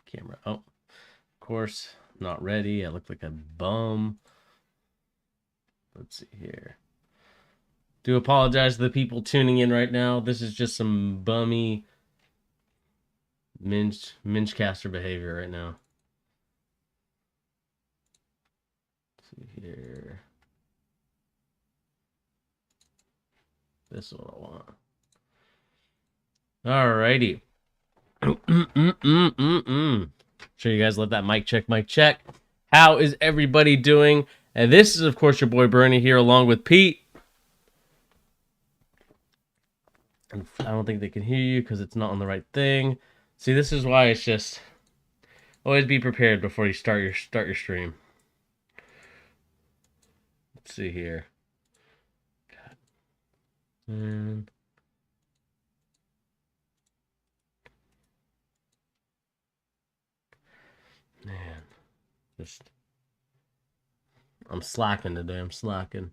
camera. Oh, of course, not ready. I look like a bum. Let's see here. Do apologize to the people tuning in right now. This is just some bummy Minchcaster behavior right now. Let's see here. This is what I want. Alrighty. Sure you guys let that mic check. How is everybody doing? And this is, of course, your boy Bernie here along with Pete. And I don't think they can hear you because it's not on the right thing. See, this is why it's just always be prepared before you start your stream. Let's see here. God. Man, just I'm slacking today. I'm slacking.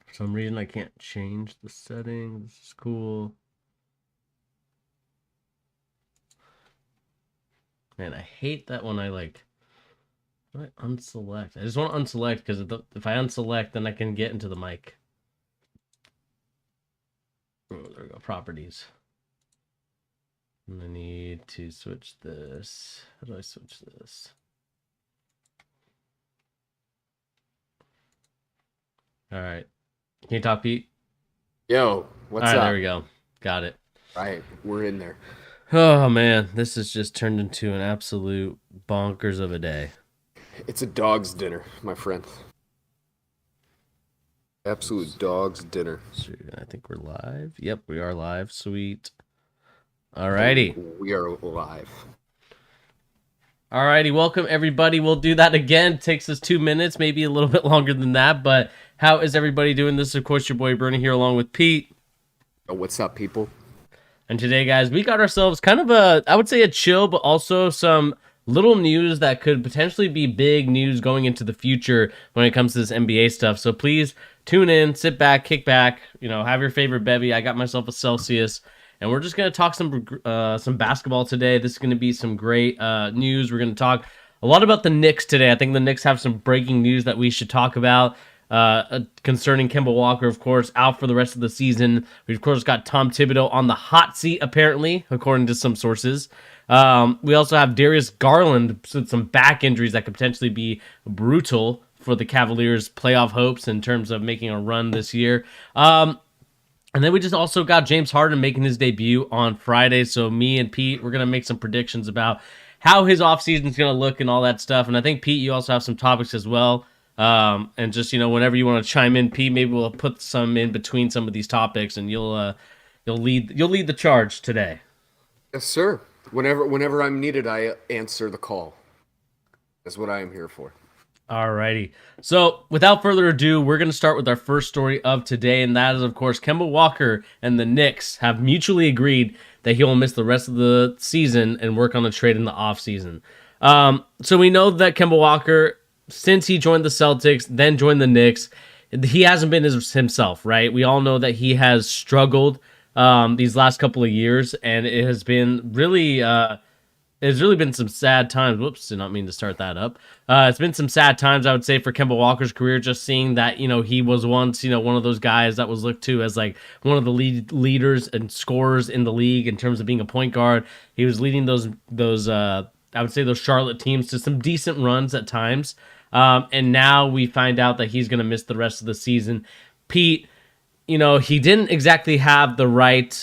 For some reason, I can't change the settings. This is cool. Man, I hate that when I unselect. I just want to unselect because if I unselect, then I can get into the mic. Oh, there we go. Properties. And I need to switch this. How do I switch this? All right. Can you talk, Pete? Yo, what's All right, up? there we go. Got it. Right, we're in there. Oh, man. This has just turned into an absolute bonkers of a day. It's a dog's dinner, my friend. Absolute dog's dinner. So I think we're live. Yep, we are live. Sweet. Alrighty. We are live. Alrighty, welcome everybody. We'll do that again. It takes us 2 minutes, maybe a little bit longer than that. But how is everybody doing? This is, of course, your boy Bernie here along with Pete. Oh, what's up, people? And today, guys, we got ourselves kind of I would say a chill, but also some little news that could potentially be big news going into the future when it comes to this NBA stuff. So please tune in, sit back, kick back, have your favorite bevy. I got myself a Celsius, and we're just going to talk some basketball today. This is going to be some great news. We're going to talk a lot about the Knicks today. I think the Knicks have some breaking news that we should talk about. Concerning Kemba Walker, of course, out for the rest of the season. We've, of course, got Tom Thibodeau on the hot seat, apparently, according to some sources. We also have Darius Garland with some back injuries that could potentially be brutal for the Cavaliers' playoff hopes in terms of making a run this year. And then we just also got James Harden making his debut on Friday. So me and Pete, we're going to make some predictions about how his offseason is going to look and all that stuff. And I think, Pete, you also have some topics as well. And just, whenever you want to chime in, Pete, maybe we'll put some in between some of these topics, and you'll lead the charge today. Yes, sir. Whenever I'm needed, I answer the call. That's what I am here for. Alrighty. So without further ado, we're going to start with our first story of today, and that is, of course, Kemba Walker and the Knicks have mutually agreed that he will miss the rest of the season and work on a trade in the offseason. So we know that Kemba Walker, since he joined the Celtics, then joined the Knicks, he hasn't been himself, right? We all know that he has struggled these last couple of years, and it has been really, it's really been some sad times. Whoops, did not mean to start that up. It's been some sad times, I would say, for Kemba Walker's career, just seeing that, he was once, one of those guys that was looked to as like one of the leaders and scorers in the league in terms of being a point guard. He was leading those I would say those Charlotte teams to some decent runs at times. And now we find out that he's going to miss the rest of the season. Pete, he didn't exactly have the right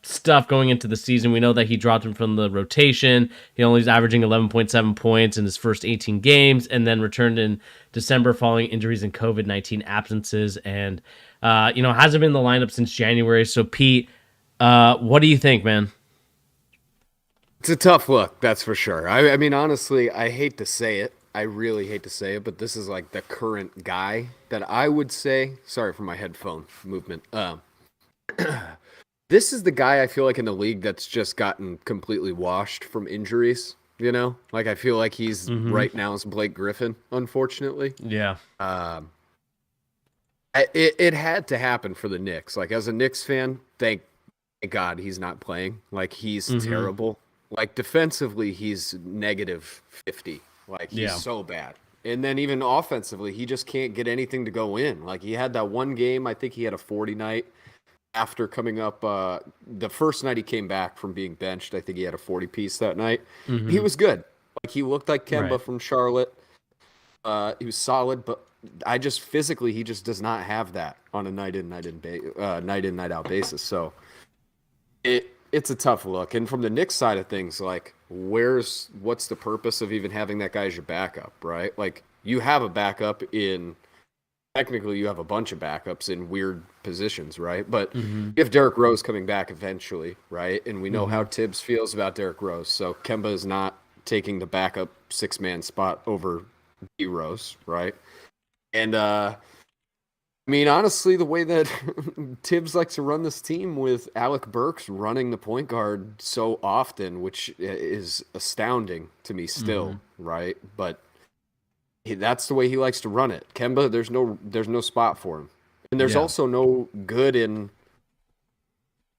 stuff going into the season. We know that he dropped him from the rotation. He only was averaging 11.7 points in his first 18 games and then returned in December following injuries and COVID-19 absences. And, hasn't been in the lineup since January. So, Pete, what do you think, man? It's a tough look, that's for sure. I mean, honestly, I hate to say it. I really hate to say it, but this is like the current guy that I would say. Sorry for my headphone movement. This is the guy I feel like in the league that's just gotten completely washed from injuries. I feel like he's right now is Blake Griffin, unfortunately. Yeah. It had to happen for the Knicks. Like as a Knicks fan, thank God he's not playing. Like he's Mm-hmm. terrible. Like defensively, he's negative 50. Like he's Yeah. so bad. And then even offensively, he just can't get anything to go in. Like he had that one game, I think he had a 40 night after coming up the first night he came back from being benched. I think he had a 40 piece that night. He Mm-hmm. was good. Like he looked like Right. Kemba from Charlotte. He was solid, but I just physically he just does not have that on a night in night out basis. So it's a tough look. And from the Knicks side of things, like what's the purpose of even having that guy as your backup, right? Like you have a backup in technically you have a bunch of backups in weird positions, right? But Mm-hmm. you have Derrick Rose coming back eventually, right? And we know Mm-hmm. how Tibbs feels about Derrick Rose. So Kemba is not taking the backup 6-man spot over D Rose, right? And I mean, honestly, the way that Tibbs likes to run this team with Alec Burks running the point guard so often, which is astounding to me Mm-hmm. still, right? But that's the way he likes to run it. Kemba, there's no spot for him, and there's Yeah. also no good in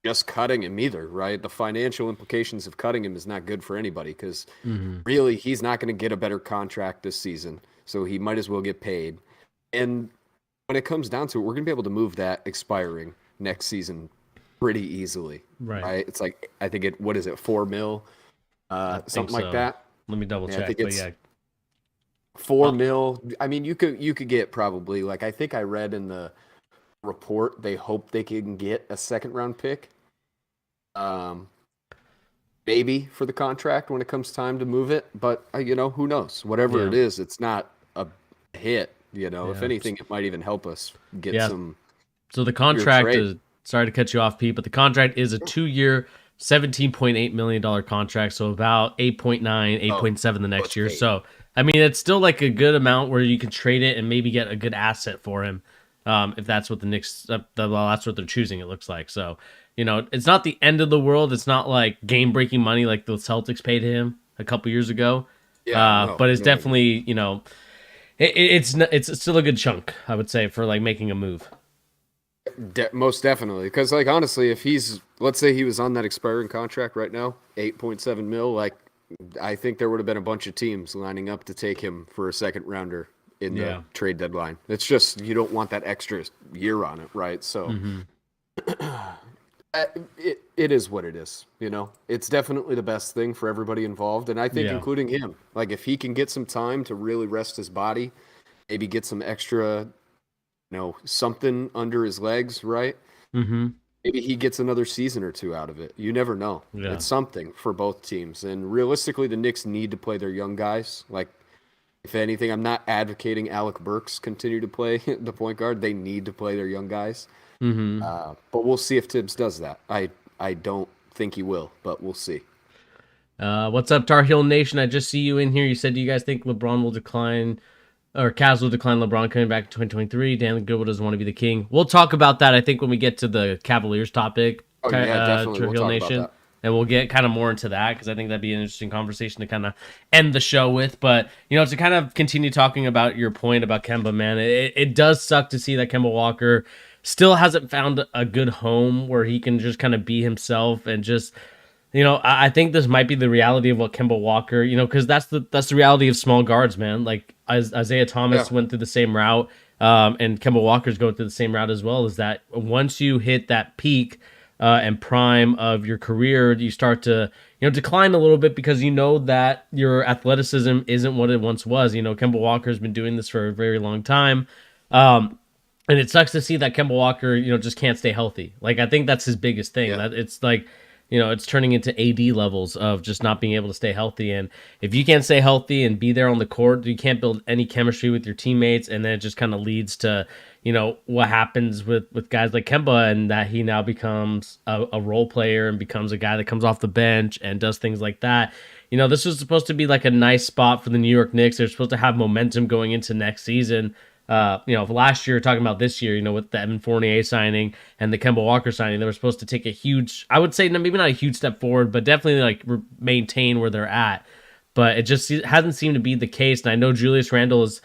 just cutting him either, right? The financial implications of cutting him is not good for anybody because Mm-hmm. really he's not going to get a better contract this season, so he might as well get paid. And when it comes down to it, we're going to be able to move that expiring next season pretty easily, Right. right? It's like I think what is it, 4 mil, I think something like so. that. Let me double Yeah, I think check. But it's yeah. four Uh, mil. I mean, you could get probably like I think I read in the report they hope they can get a second round pick, um, maybe for the contract when it comes time to move it. But who knows? Whatever yeah. it is, it's not a hit. If Yeah. anything, it might even help us get Yeah. some So the your contract trade. is, sorry to cut you off, Pete, but the contract is a 2 year, $17.8 million contract. So about 8.9, eight Oh, point seven the oh, next it's year. paid. So, I mean, it's still like a good amount where you can trade it and maybe get a good asset for him. If that's what the Knicks, well, that's what they're choosing, it looks like. So, it's not the end of the world. It's not like game breaking money like the Celtics paid him a couple years ago. Yeah, no, But it's no, no. definitely, it's still a good chunk, I would say, for like making a move. Most definitely. Because, like, honestly, if let's say he was on that expiring contract right now, 8.7 mil, like, I think there would have been a bunch of teams lining up to take him for a second rounder in the Yeah. trade deadline. It's just, you don't want that extra year on it, right? So, Hmm. it is what it is, It's definitely the best thing for everybody involved. And I think, Yeah. including him, like, if he can get some time to really rest his body, maybe get some extra, something under his legs, right? Hmm. Maybe he gets another season or two out of it. You never know. Yeah. It's something for both teams. And realistically, the Knicks need to play their young guys. Like, if anything, I'm not advocating Alec Burks continue to play the point guard. They need to play their young guys. Hmm. But we'll see if Tibbs does that. I don't think he will, but we'll see. What's up, Tar Heel Nation? I just see you in here. You said, do you guys think LeBron will decline, or Cavs will decline LeBron coming back in 2023? Dan Goodwill doesn't want to be the king. We'll talk about that, I think, when we get to the Cavaliers topic, Oh yeah, definitely. Tar We'll Heel talk about Nation. that. And we'll get kind of more into that because I think that'd be an interesting conversation to kind of end the show with. But, to kind of continue talking about your point about Kemba, man, it does suck to see that Kemba Walker still hasn't found a good home where he can just kind of be himself and just I think this might be the reality of what Kemba Walker, because that's the reality of small guards, man. Like Isaiah Yeah. Thomas went through the same route, and Kemba Walker's going through the same route as well. Is that once you hit that peak and prime of your career, you start to decline a little bit because you know that your athleticism isn't what it once was. Kemba Walker's been doing this for a very long time. And it sucks to see that Kemba Walker, just can't stay healthy. Like I think that's his biggest thing. Yeah. That it's like, it's turning into AD levels of just not being able to stay healthy. And if you can't stay healthy and be there on the court, you can't build any chemistry with your teammates, and then it just kind of leads to, what happens with guys like Kemba, and that he now becomes a role player and becomes a guy that comes off the bench and does things like that. This was supposed to be like a nice spot for the New York Knicks. They're supposed to have momentum going into next season. Last year, talking about this year, with the Evan Fournier signing and the Kemba Walker signing, they were supposed to take a huge, I would say, maybe not a huge step forward, but definitely like maintain where they're at. But it just hasn't seemed to be the case. And I know Julius Randle is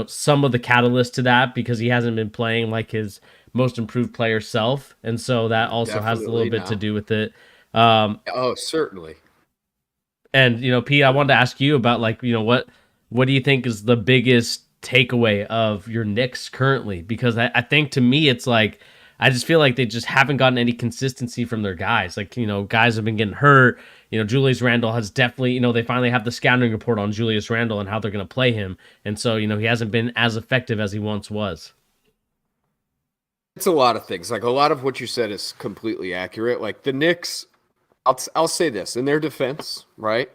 some of the catalyst to that because he hasn't been playing like his most improved player self, and so that also has a little Definitely bit to now. do with it. Um, Oh, certainly. and Pete, I wanted to ask you about like what do you think is the biggest takeaway of your Knicks currently? Because I think to me it's like I just feel like they just haven't gotten any consistency from their guys. Like guys have been getting hurt. Julius Randle has definitely they finally have the scouting report on Julius Randle and how they're going to play him, and so he hasn't been as effective as he once was. It's a lot of things. Like a lot of what you said is completely accurate. Like the Knicks, I'll say this in their defense, right?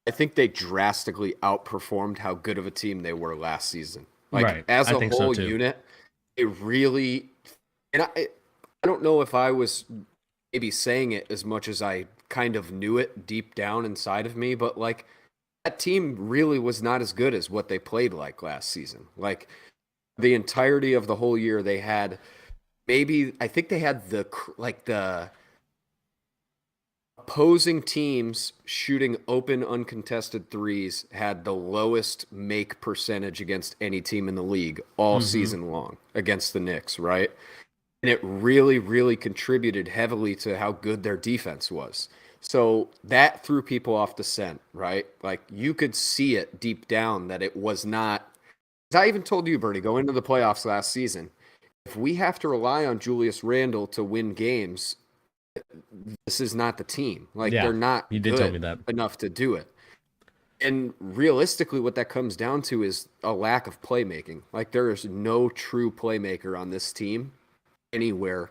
I think they drastically outperformed how good of a team they were last season. Like Right, as I a think so whole too. unit, it really and I don't know if I was maybe saying it as much as I kind of knew it deep down inside of me, but like that team really was not as good as what they played like last season. Like the entirety of the whole year they had maybe I think they had the opposing teams shooting open uncontested threes had the lowest make percentage against any team in the league all Hmm. season long against the Knicks, right? And it really, really contributed heavily to how good their defense was. So that threw people off the scent, right? Like you could see it deep down that it was not. I even told you, Bernie, going into the playoffs last season, if we have to rely on Julius Randle to win games, this is not the team. Like Yeah, they're not you did tell me good that. enough to do it. And realistically, what that comes down to is a lack of playmaking. Like there is no true playmaker on this team anywhere,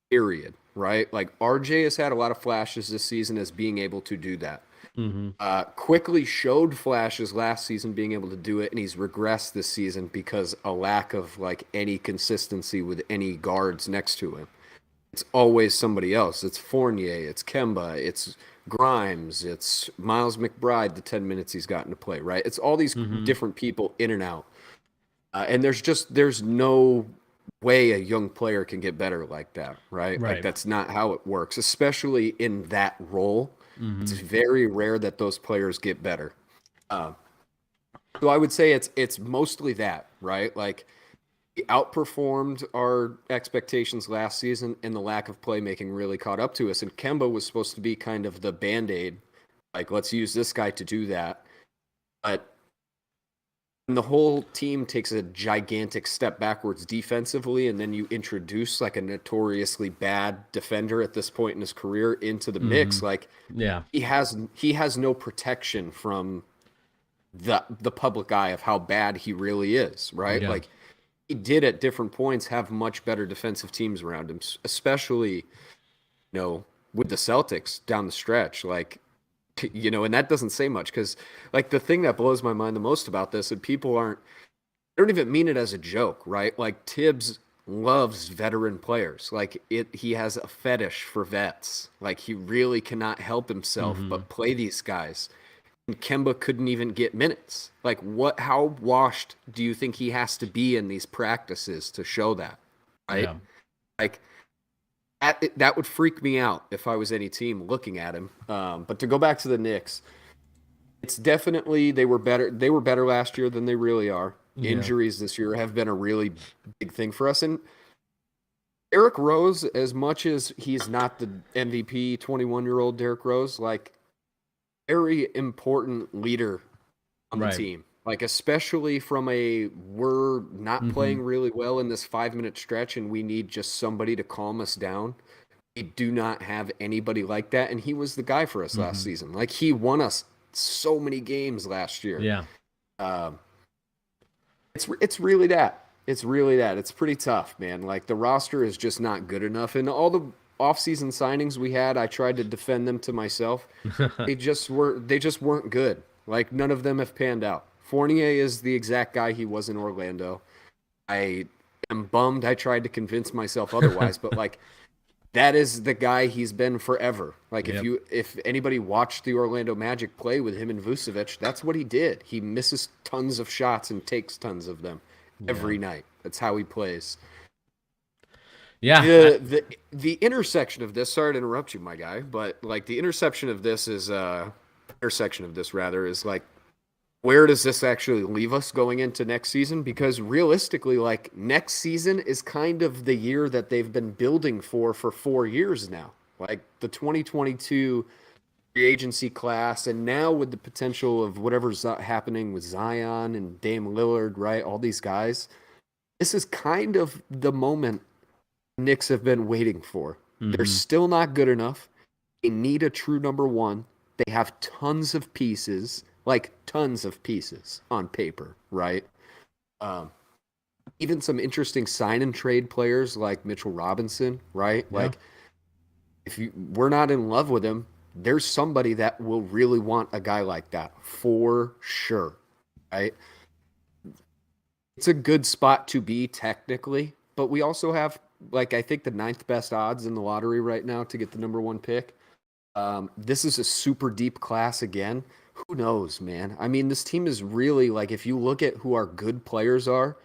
period. Right? Like RJ has had a lot of flashes this season as being able to do that. Hmm. Quickly showed flashes last season being able to do it, and he's regressed this season because a lack of like any consistency with any guards next to him. It's always somebody else. It's Fournier, it's Kemba, it's Grimes, it's Miles McBride, the 10 minutes he's gotten to play, right? It's all these Hmm. different people in and out. And there's no way a young player can get better like that, right? Like Right. that's not how it works, especially in that role. It's Hmm. very rare that those players get better. Uh, so I would say it's mostly that, right? Like we outperformed our expectations last season, and the lack of playmaking really caught up to us. And Kemba was supposed to be kind of the band-aid, like let's use this guy to do that. But when the whole team takes a gigantic step backwards defensively, and then you introduce like a notoriously bad defender at this point in his career into the Hmm. mix, like Yeah. he has no protection from the public eye of how bad he really is, right? Yeah. Like he did at different points have much better defensive teams around him, especially, with the Celtics down the stretch. Like, and that doesn't say much because, like, the thing that blows my mind the most about this, and people they don't even mean it as a joke, right? Like, Tibbs loves veteran players. Like, he has a fetish for vets. Like, he really cannot help himself Hmm. but play these guys. And Kemba couldn't even get minutes. Like, how washed do you think he has to be in these practices to show that, right? Yeah. Like, that would freak me out if I was any team looking at him. But to go back to the Knicks, it's definitely they were better. They were better last year than they really are. Yeah. Injuries this year have been a really big thing for us. And Derrick Rose, as much as he's not the MVP 21-year-old Derrick Rose, like very important leader on the Right. team. Like especially from we're not Hmm. playing really well in this 5 minute stretch and we need just somebody to calm us down. We do not have anybody like that, and he was the guy for us last Hmm. season. Like he won us so many games last year. Yeah. Um, it's really that. It's really that. It's pretty tough, man. Like the roster is just not good enough, and all the offseason signings we had, I tried to defend them to myself. They just weren't good. Like none of them have panned out. Fournier is the exact guy he was in Orlando. I am bummed I tried to convince myself otherwise, but like that is the guy he's been forever. Like Yep. if anybody watched the Orlando Magic play with him and Vucevic, that's what he did. He misses tons of shots and takes tons of them Yeah. every night. That's how he plays. Yeah. The intersection of this, sorry to interrupt you, my guy, but like the intersection of this is intersection of this rather is like where does this actually leave us going into next season? Because realistically, like next season is kind of the year that they've been building for 4 years now. Like the 2022 free agency class, and now with the potential of whatever's happening with Zion and Dame Lillard, right? All these guys. This is kind of the moment Knicks have been waiting for. They're Hmm. still not good enough. They need a true number one. They have tons of pieces, like tons of pieces on paper, right? Um, Even some interesting sign and trade players like Mitchell Robinson, right? Yeah. Like if we're not in love with him, there's somebody that will really want a guy like that for sure, right? It's a good spot to be technically, but we also have like I think the ninth best odds in the lottery right now to get the number one pick. This is a super deep class again. Who knows, man? I mean, this team is really like if you look at who our good players are,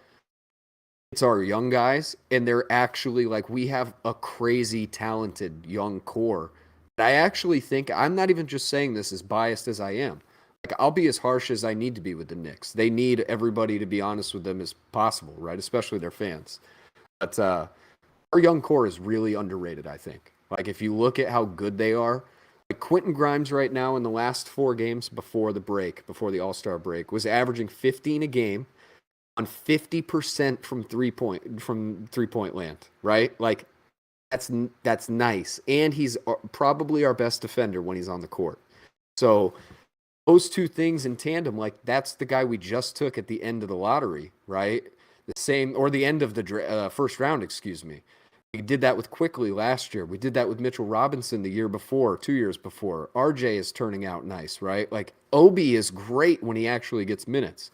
it's our young guys, and they're actually like we have a crazy talented young core. I actually think I'm not even just saying this as biased as I am. Like I'll be as harsh as I need to be with the Knicks. They need everybody to be honest with them as possible, right? Especially their fans. But our young core is really underrated, I think. Like if you look at how good they are, like Quentin Grimes right now in the last 4 games before the break, before the All-Star break, was averaging 15 a game on 50% from 3-point land, right? Like that's nice. And he's probably our best defender when he's on the court. So those two things in tandem, like that's the guy we just took at the end of the lottery, right? The same or the end of the first round, excuse me. We did that with Quickly last year. We did that with Mitchell Robinson the year before, 2 years before. RJ is turning out nice, right? Like Obi is great when he actually gets minutes.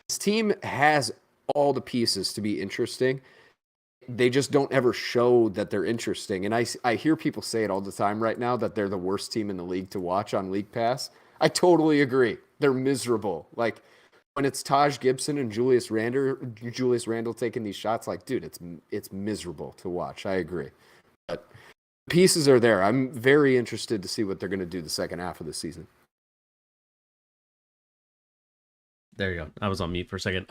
This team has all the pieces to be interesting. They just don't ever show that they're interesting. And I hear people say it all the time right now that they're the worst team in the league to watch on League Pass. I totally agree. They're miserable. Like when it's Taj Gibson and Julius Randle taking these shots, like, dude, it's miserable to watch. I agree. But pieces are there. I'm very interested to see what they're going to do the second half of the season. There you go. I was on mute for a second.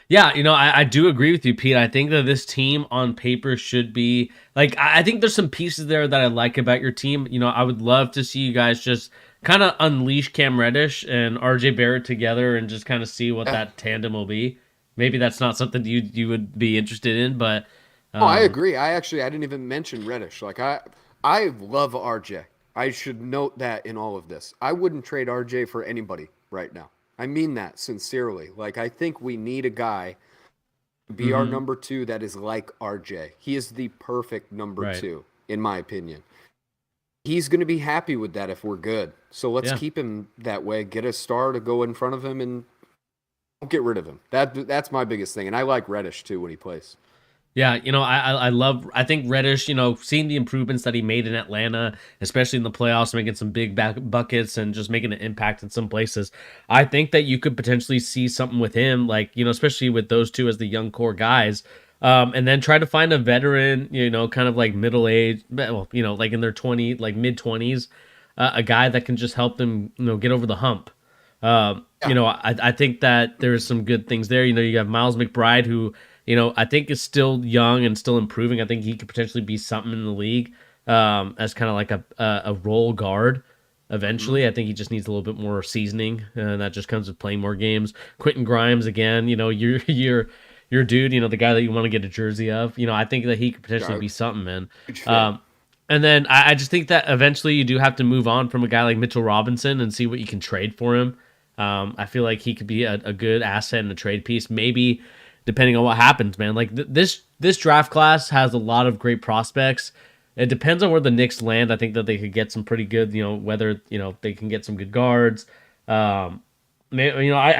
Yeah, I do agree with you, Pete. I think that this team on paper should be like I think there's some pieces there that I like about your team. I would love to see you guys just kind of unleash Cam Reddish and RJ Barrett together and just kind of see what Yeah. that tandem will be. Maybe that's not something you would be interested in, but Oh, I um, agree. I didn't even mention Reddish. Like I love RJ. I should note that in all of this. I wouldn't trade RJ for anybody right now. I mean that sincerely. Like I think we need a guy to be our mhm, number two that is like RJ. He is the perfect number right, two, in my opinion. He's going to be happy with that if we're good. So let's yeah. keep him that way. Get a star to go in front of him and don't get rid of him. That's my biggest thing. And I like Reddish too when he plays. Yeah, I love. I think Reddish, seeing the improvements that he made in Atlanta, especially in the playoffs, making some big back buckets and just making an impact in some places. I think that you could potentially see something with him, like especially with those two as the young core guys, and then try to find a veteran, kind of like middle age, well, like in their 20, like mid 20s, a guy that can just help them, get over the hump. Yeah. I think that there's some good things there. You have Miles McBride, who, I think is still young and still improving. I think he could potentially be something in the league as kind of like a role guard. Hmm. Eventually, I think he just needs a little bit more seasoning, and that just comes with playing more games. Quentin Grimes, again, your dude, the guy that you want to get a jersey of. I think that he could potentially Yeah, be something, man. huge fan. Um, and then I just think that eventually you do have to move on from a guy like Mitchell Robinson and see what you can trade for him. I feel like he could be a good asset and a trade piece, maybe depending on what happens, man. Like this draft class has a lot of great prospects. It depends on where the Knicks land. I think that they could get some pretty good, whether they can get some good guards. I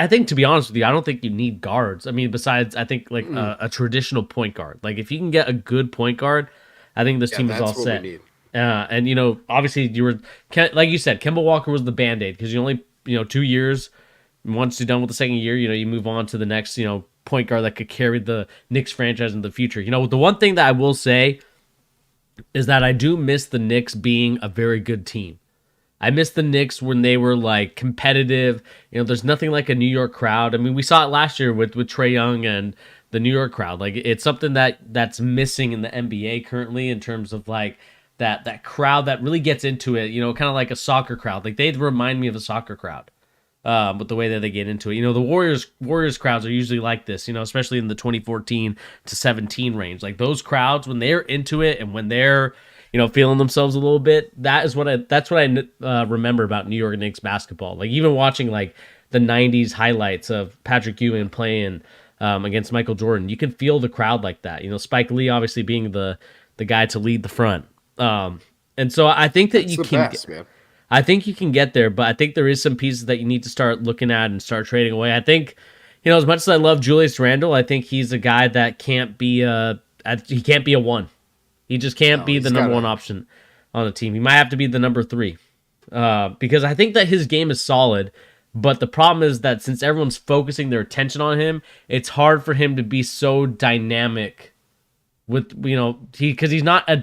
think to be honest with you, I don't think you need guards. I mean, besides I think like Mm-mm. a traditional point guard. Like if you can get a good point guard, I think this Yeah, team is all that's what we set. need. And obviously like you said, Kemba Walker was the band aid because you only 2 years. Once you're done with the second year, you move on to the next point guard that could carry the Knicks franchise in the future. The one thing that I will say is that I do miss the Knicks being a very good team. I miss the Knicks when they were like competitive. There's nothing like a New York crowd. I mean, we saw it last year with Trae Young and the New York crowd. Like it's something that's missing in the NBA currently in terms of like that crowd that really gets into it. Kind of like a soccer crowd. Like they remind me of a soccer crowd. With the way that they get into it, the Warriors crowds are usually like this, especially in the 2014 to 17 range. Like those crowds when they're into it and when they're feeling themselves a little bit. That's what I remember about New York Knicks basketball. Like even watching like the '90s highlights of Patrick Ewing playing against Michael Jordan, you can feel the crowd like that. Spike Lee obviously being the guy to lead the front. And so I think that That's you the can. best, man. I think you can get there, but I think there is some pieces that you need to start looking at and start trading away. I think, as much as I love Julius Randle, I think he's a guy that can't be he can't be a one. He just can't No, be he's the number one gotta. option on the team. He might have to be the number three. Because I think that his game is solid, but the problem is that since everyone's focusing their attention on him, it's hard for him to be so dynamic with, because he's not a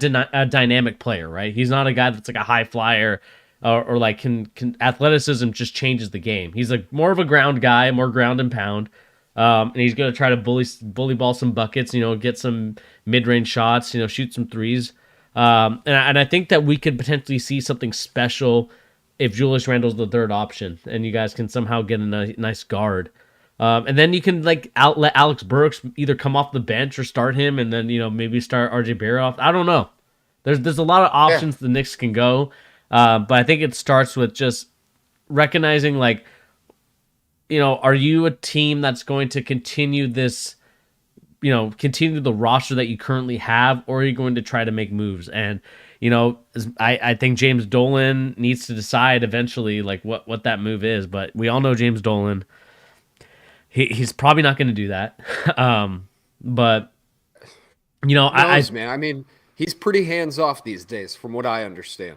dynamic player, right? He's not a guy that's like a high flyer or like can athleticism just changes the game. He's like more of a ground guy, more ground and pound. And he's going to try to bully ball some buckets, get some mid-range shots, shoot some threes. And I think that we could potentially see something special if Julius Randle's the third option and you guys can somehow get a nice guard. And then you can like let Alex Burks either come off the bench or start him and then, maybe start RJ Barrett off. I don't know. There's a lot of Yeah. options the Knicks can go. But I think it starts with just recognizing like, are you a team that's going to continue this, continue the roster that you currently have, or are you going to try to make moves? And, I think James Dolan needs to decide eventually like what that move is, but we all know James Dolan. He's probably not going to do that. But, Who I knows, man? I mean, he's pretty hands off these days, from what I understand.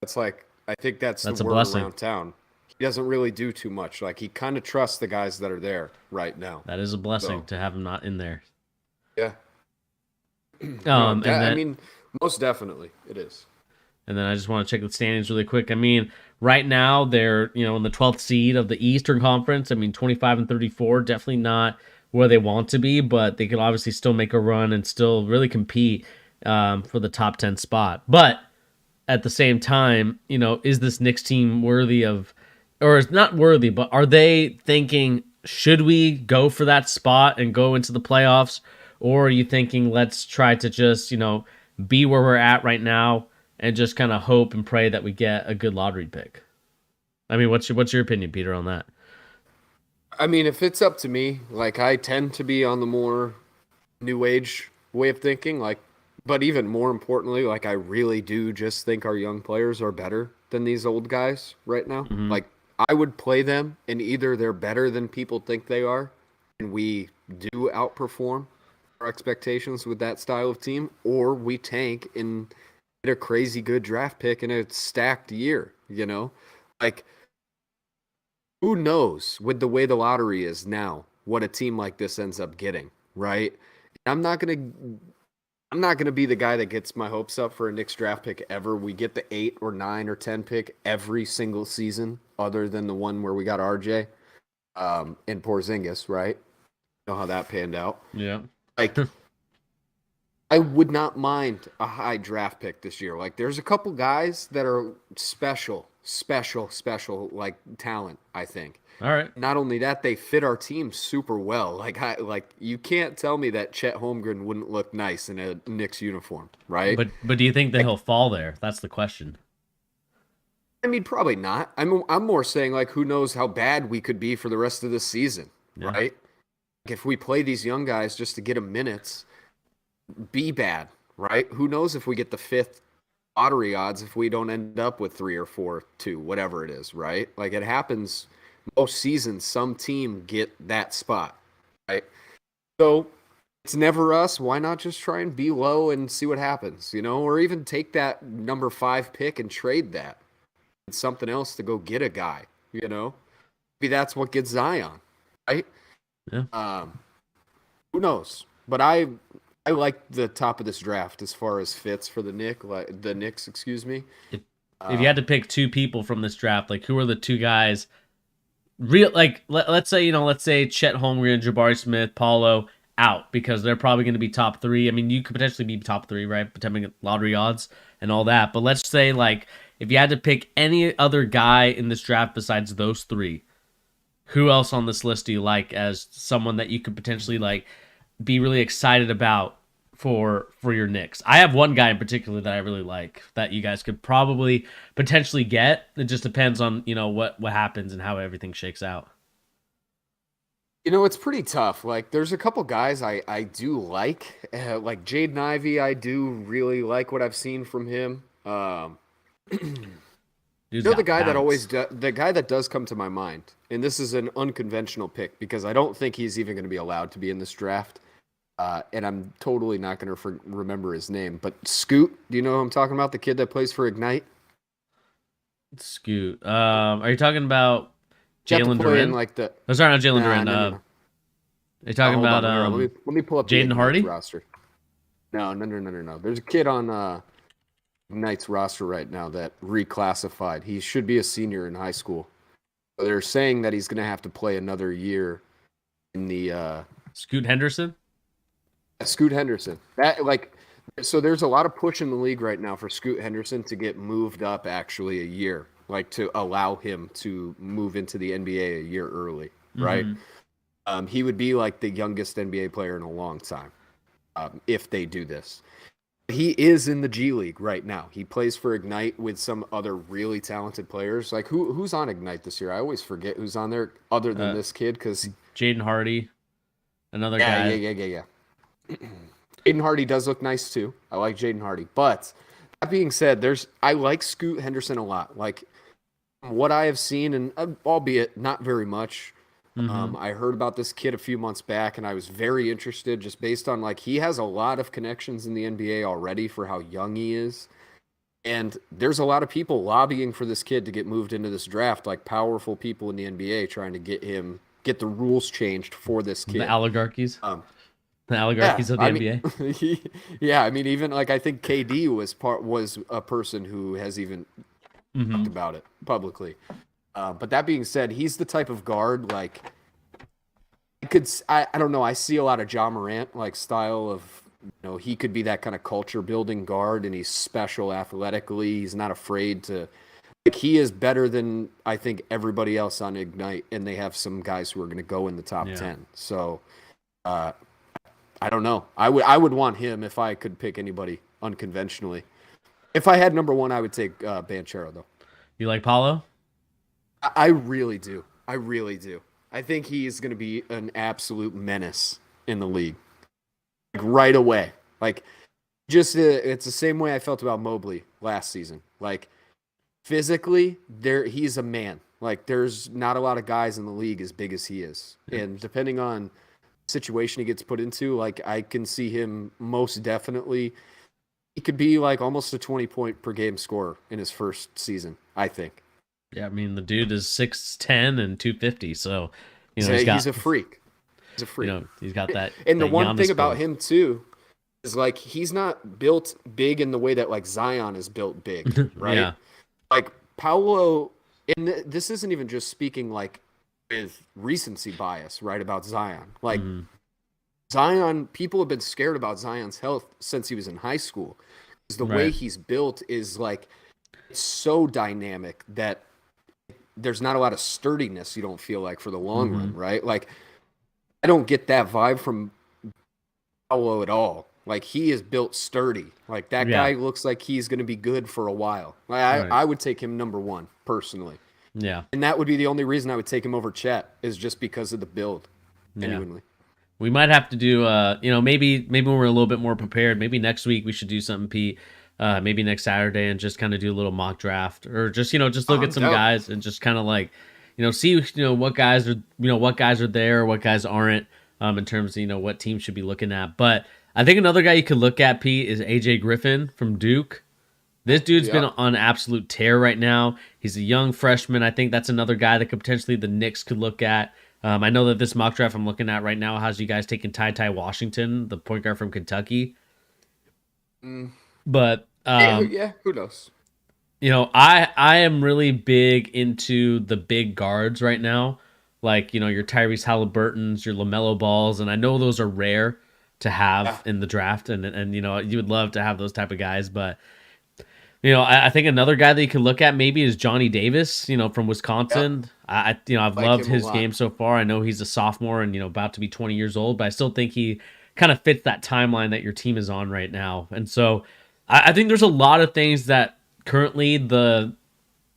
That's like, I think that's the that's a word blessing. around town. He doesn't really do too much. Like, he kind of trusts the guys that are there right now. That is a blessing So, to have him not in there. yeah. No, And I then mean, most definitely it is. And then I just want to check the standings really quick. I mean, right now they're, in the 12th seed of the Eastern Conference. I mean, 25 and 34, definitely not where they want to be, but they could obviously still make a run and still really compete for the top 10 spot. But at the same time, is this Knicks team worthy of, or is not worthy, but are they thinking, should we go for that spot and go into the playoffs? Or are you thinking, let's try to just, be where we're at right now and just kind of hope and pray that we get a good lottery pick? I mean, what's your opinion, Peter, on that? I mean, if it's up to me, like, I tend to be on the more new age way of thinking. Like, but even more importantly, like, I really do just think our young players are better than these old guys right now. Hmm. Like, I would play them, and either they're better than people think they are, and we do outperform our expectations with that style of team, or we tank and get a crazy good draft pick in a stacked year, Like, who knows with the way the lottery is now, what a team like this ends up getting, right? I'm not gonna I'm not gonna be the guy that gets my hopes up for a Knicks draft pick ever. We get the 8 or 9 or 10 pick every single season, other than the one where we got RJ and Porzingis, right? You know how that panned out. Yeah. Like, I would not mind a high draft pick this year. Like, there's a couple guys that are special, like talent, I think. All right. Not only that, they fit our team super well. Like you can't tell me that Chet Holmgren wouldn't look nice in a Knicks uniform, right? But do you think that Like, he'll fall there? That's the question. I mean, probably not. I'm more saying, like, who knows how bad we could be for the rest of the season, Yeah. right? Like, if we play these young guys just to get them minutes, be bad, right? Who knows if we get the fifth lottery odds if we don't end up with 3 or 4, 2, whatever it is, right? Like, it happens most seasons. Some team get that spot, right? So it's never us. Why not just try and be low and see what happens, or even take that number 5 pick and trade that. It's something else to go get a guy. Maybe that's what gets Zion, right? Yeah. Who knows? But I like the top of this draft as far as fits for the Knicks, excuse me. If you had to pick two people from this draft, like who are the two guys? Real like let's say let's say Chet Holmgren, Jabari Smith, Paulo out because they're probably going to be top three. I mean, you could potentially be top three, right? Depending on lottery odds and all that. But let's say like if you had to pick any other guy in this draft besides those three, who else on this list do you like as someone that you could potentially like be really excited about for your Knicks? I have one guy in particular that I really like that you guys could probably potentially get. It just depends on what happens and how everything shakes out. It's pretty tough. Like, there's a couple guys I do like Jaden Ivey. I do really like what I've seen from him. Dude's The got guy that bounce. the guy that does come to my mind, and this is an unconventional pick because I don't think he's even going to be allowed to be in this draft. And I'm totally not going to remember his name, but Scoot, do you know who I'm talking about? The kid that plays for Ignite? Scoot. Are you talking about You have to Jalen play in Duren? like the Oh, sorry, not Jalen nah, Duren. no, no, no. Are you talking Hold about on, here, let me pull up the Jaden Ignite's Hardy? roster. No, no, no, no, no, no. There's a kid on Ignite's roster right now that reclassified. He should be a senior in high school. They're saying that he's going to have to play another year in the Scoot Henderson? Scoot Henderson. So there's a lot of push in the league right now for Scoot Henderson to get moved up actually a year, like to allow him to move into the NBA a year early, right? He would be like the youngest NBA player in a long time if they do this. He is in the G League right now. He plays for Ignite with some other really talented players. Like who's on Ignite this year? I always forget who's on there other than this kid because Jaden Hardy, another yeah, guy. yeah. Jaden Hardy does look nice too. I like Jaden Hardy. But that being said, I like Scoot Henderson a lot. Like what I have seen, and albeit not very much, I heard about this kid a few months back, and I was very interested just based on like he has a lot of connections in the NBA already for how young he is. And there's a lot of people lobbying for this kid to get moved into this draft, like powerful people in the NBA trying to get the rules changed for this kid. The oligarchies. Um, The oligarchies of the I NBA. mean, yeah, I mean, even like I think KD was a person who has even talked about it publicly. But that being said, he's the type of guard like I don't know. I see a lot of Ja Morant like style of he could be that kind of culture building guard, and he's special athletically. He's not afraid to. Like he is better than I think everybody else on Ignite, and they have some guys who are going to go in the top 10. So. I don't know. I would want him if I could pick anybody unconventionally. If I had number one, I would take Banchero, though. You like Paulo? I really do. I really do. I think he is going to be an absolute menace in the league. Like right away. Like just it's the same way I felt about Mobley last season. Like physically, he's a man. Like there's not a lot of guys in the league as big as he is. And depending on situation he gets put into, like I can see him most definitely. He could be like almost a 20-point per game scorer in his first season, I think. Yeah, I mean the dude is 6'10" and 250, so He's a freak. He's a freak. He's got that. And the that one Giannis thing about build. him too is like he's not built big in the way that like Zion is built big, right? Yeah. Like Paolo, and this isn't even just speaking like with recency bias, right, about Zion. Like Zion, people have been scared about Zion's health since he was in high school. Because the way he's built is like it's so dynamic that there's not a lot of sturdiness, you don't feel like, for the long run, right? Like I don't get that vibe from Paolo at all. Like he is built sturdy. Like that guy looks like he's going to be good for a while. I would take him number one personally. Yeah. And that would be the only reason I would take him over Chet is just because of the build. Genuinely. We might have to do maybe when we're a little bit more prepared, maybe next week we should do something, Pete. Maybe next Saturday and just kind of do a little mock draft or just look at some guys and just kind of like see what guys are there, what guys aren't in terms of what teams should be looking at. But I think another guy you could look at, Pete, is AJ Griffin from Duke. This dude's been on an absolute tear right now. He's a young freshman. I think that's another guy that could potentially the Knicks could look at. I know that this mock draft I'm looking at right now has you guys taking Ty Washington, the point guard from Kentucky. But yeah, who knows? I am really big into the big guards right now. Like, your Tyrese Halliburtons, your LaMelo Balls, and I know those are rare to Yeah, have in the draft, and you would love to have those type of guys, but I think another guy that you could look at maybe is Johnny Davis, from yep, Wisconsin. I've like loved him a his lot. game so far. I know he's a sophomore and about to be 20 years old, but I still think he kind of fits that timeline that your team is on right now. And so I think there's a lot of things that currently the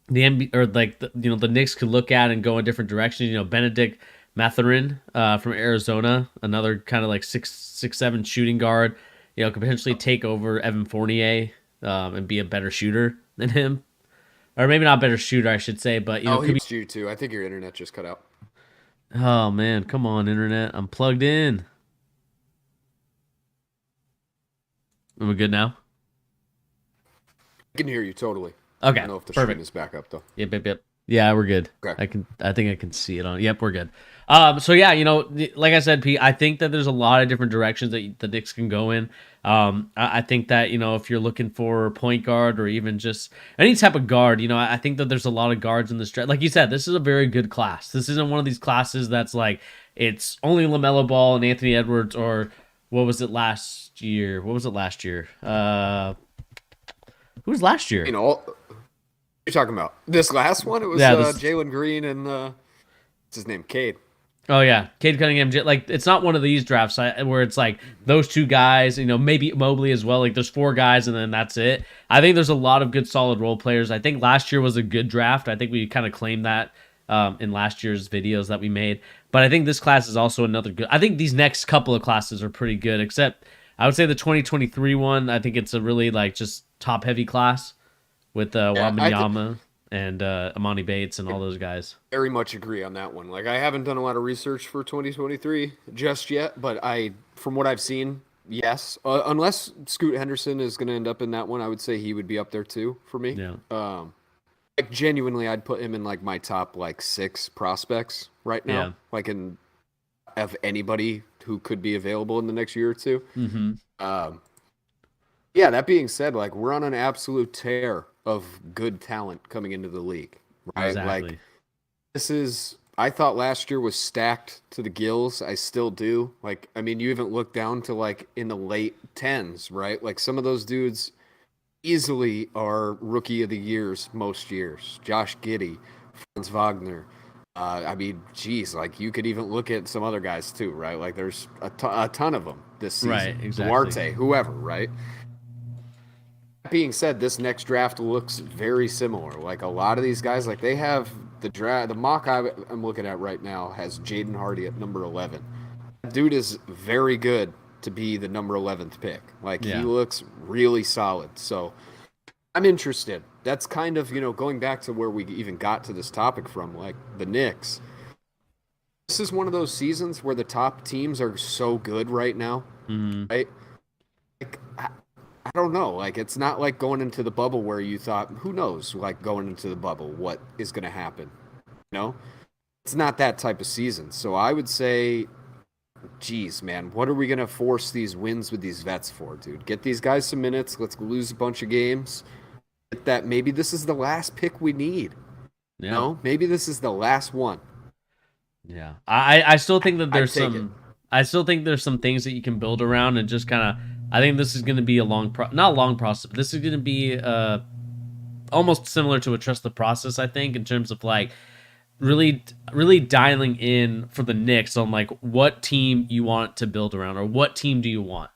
NBA, or like the Knicks could look at and go in different directions. Benedict Mathurin from Arizona, another kind of like 6'7" shooting guard. Could potentially take over Evan Fournier and be a better shooter than him, or maybe not better shooter, I should say, but Oh, he could be. was you too. I think your internet just cut out. Oh man, come on, internet, I'm plugged in. Am we good now? I can hear you totally. I Okay, don't know if the stream perfect. is back up though. Yep, yep, yep. Yeah, we're good. Okay. I think I can see it on. Yep, we're good. So yeah, like I said, Pete, I think that there's a lot of different directions that the Knicks can go in. I think that if you're looking for a point guard or even just any type of guard, I think that there's a lot of guards in this draft. Like you said, this is a very good class. This isn't one of these classes that's like it's only LaMelo Ball and Anthony Edwards, or what was it last year? What was it last year? Who was last year? All you're talking about this last one. It was Yeah, this. Jalen Green and what's his name, Cade. Oh yeah, Cade Cunningham. Like it's not one of these drafts where it's like those two guys. Maybe Mobley as well. Like there's four guys and then that's it. I think there's a lot of good solid role players. I think last year was a good draft. I think we kind of claimed that in last year's videos that we made. But I think this class is also another good. I think these next couple of classes are pretty good. Except I would say the 2023 one. I think it's a really like just top heavy class with Yeah, I Wembanyama and Amani Bates and all those guys. very much agree on that one. Like I haven't done a lot of research for 2023 just yet, but from what I've seen, yes. Unless Scoot Henderson is going to end up in that one, I would say he would be up there too for me. Yeah. Like genuinely, I'd put him in like my top like 6 prospects right Yeah. now. Like in of anybody who could be available in the next year or two. Mm-hmm. Um, yeah. That being said, like we're on an absolute tear of good talent coming into the league, right? Like Exactly. this is, I thought last year was stacked to the gills. I still do. Like, I mean, you even look down to like in the late tens, right? Like some of those dudes easily are rookie of the years most years. Josh Giddey, Franz Wagner. I mean, geez, like you could even look at some other guys too, right? Like there's a ton of them this Right. season. Exactly. Duarte, whoever, right? That being said, this next draft looks very similar. Like a lot of these guys, like they have the draft. The mock I'm looking at right now has Jaden Hardy at number 11. That dude is very good to be the number 11th pick. Like he Yeah. looks really solid. So I'm interested. That's kind of going back to where we even got to this topic from, like the Knicks. This is one of those seasons where the top teams are so good right now, Mm-hmm. right? Like I don't know. Like it's not like going into the bubble where you thought, who knows, like going into the bubble, what is going to happen. You know, it's not that type of season. So I would say, geez, man, what are we going to force these wins with these vets for, dude? Get these guys some minutes. Let's lose a bunch of games. Get that. Maybe this is the last pick we need. Yeah. No, maybe this is the last one. Yeah. I still think that I'd there's take it. some. I still think there's some things that you can build around and just kind of. I think this is going to be a not a long process. But this is going to be almost similar to a trust the process. I think in terms of like really dialing in for the Knicks on like what team you want to build around or what team do you want,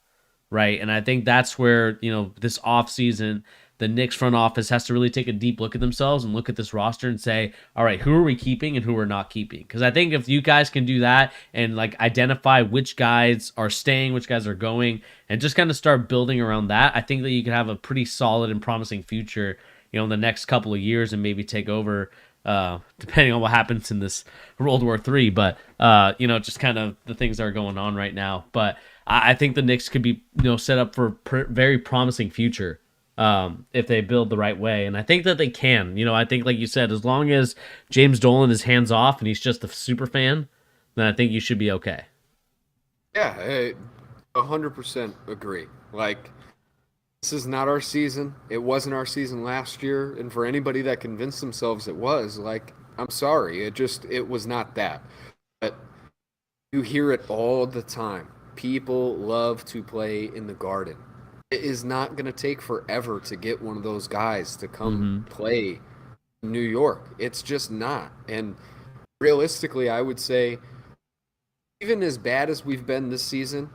right? And I think that's where, this offseason, the Knicks front office has to really take a deep look at themselves and look at this roster and say, all right, who are we keeping and who are not keeping? Because I think if you guys can do that and like identify which guys are staying, which guys are going, and just kind of start building around that, I think that you can have a pretty solid and promising future, in the next couple of years and maybe take over, depending on what happens in this World War III. But, just kind of the things that are going on right now. But I think the Knicks could be, set up for a very promising future if they build the right way. And I think that they can. I think, like you said, as long as James Dolan is hands off and he's just a super fan, then I think you should be okay. Yeah, I 100% agree. Like This is not our season. It wasn't our season last year. And for anybody that convinced themselves it was, like, I'm sorry. It was not that. But you hear it all the time. People love to play in the Garden. It is not going to take forever to get one of those guys to come Mm-hmm. play in New York. It's just not. And realistically, I would say, even as bad as we've been this season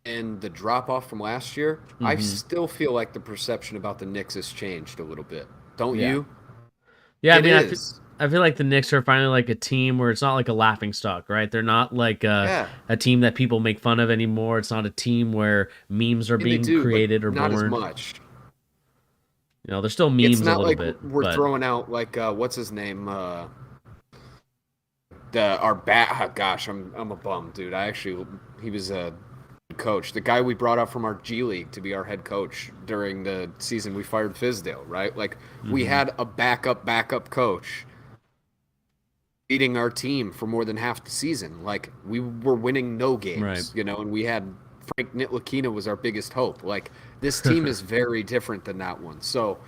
and the drop off from last year, I Mm-hmm. still feel like the perception about the Knicks has changed a little bit. Don't Yeah. you? Yeah, I It mean, is. I feel like the Knicks are finally like a team where it's not like a laughing stock, right? They're not like Yeah. a team that people make fun of anymore. It's not a team where memes are I mean, they being do, but created or not as born. much. There's still It's memes a not little like bit, we're but throwing out like what's his name? The our bat. Oh, gosh, I'm a bum, dude. He was a coach, the guy we brought up from our G League to be our head coach during the season we fired Fizdale, right? Like we hmm had a backup coach beating our team for more than half the season. Like we were winning no right. games, and we had Frank Ntilikina was our biggest hope. Like this team is very different than that one. So,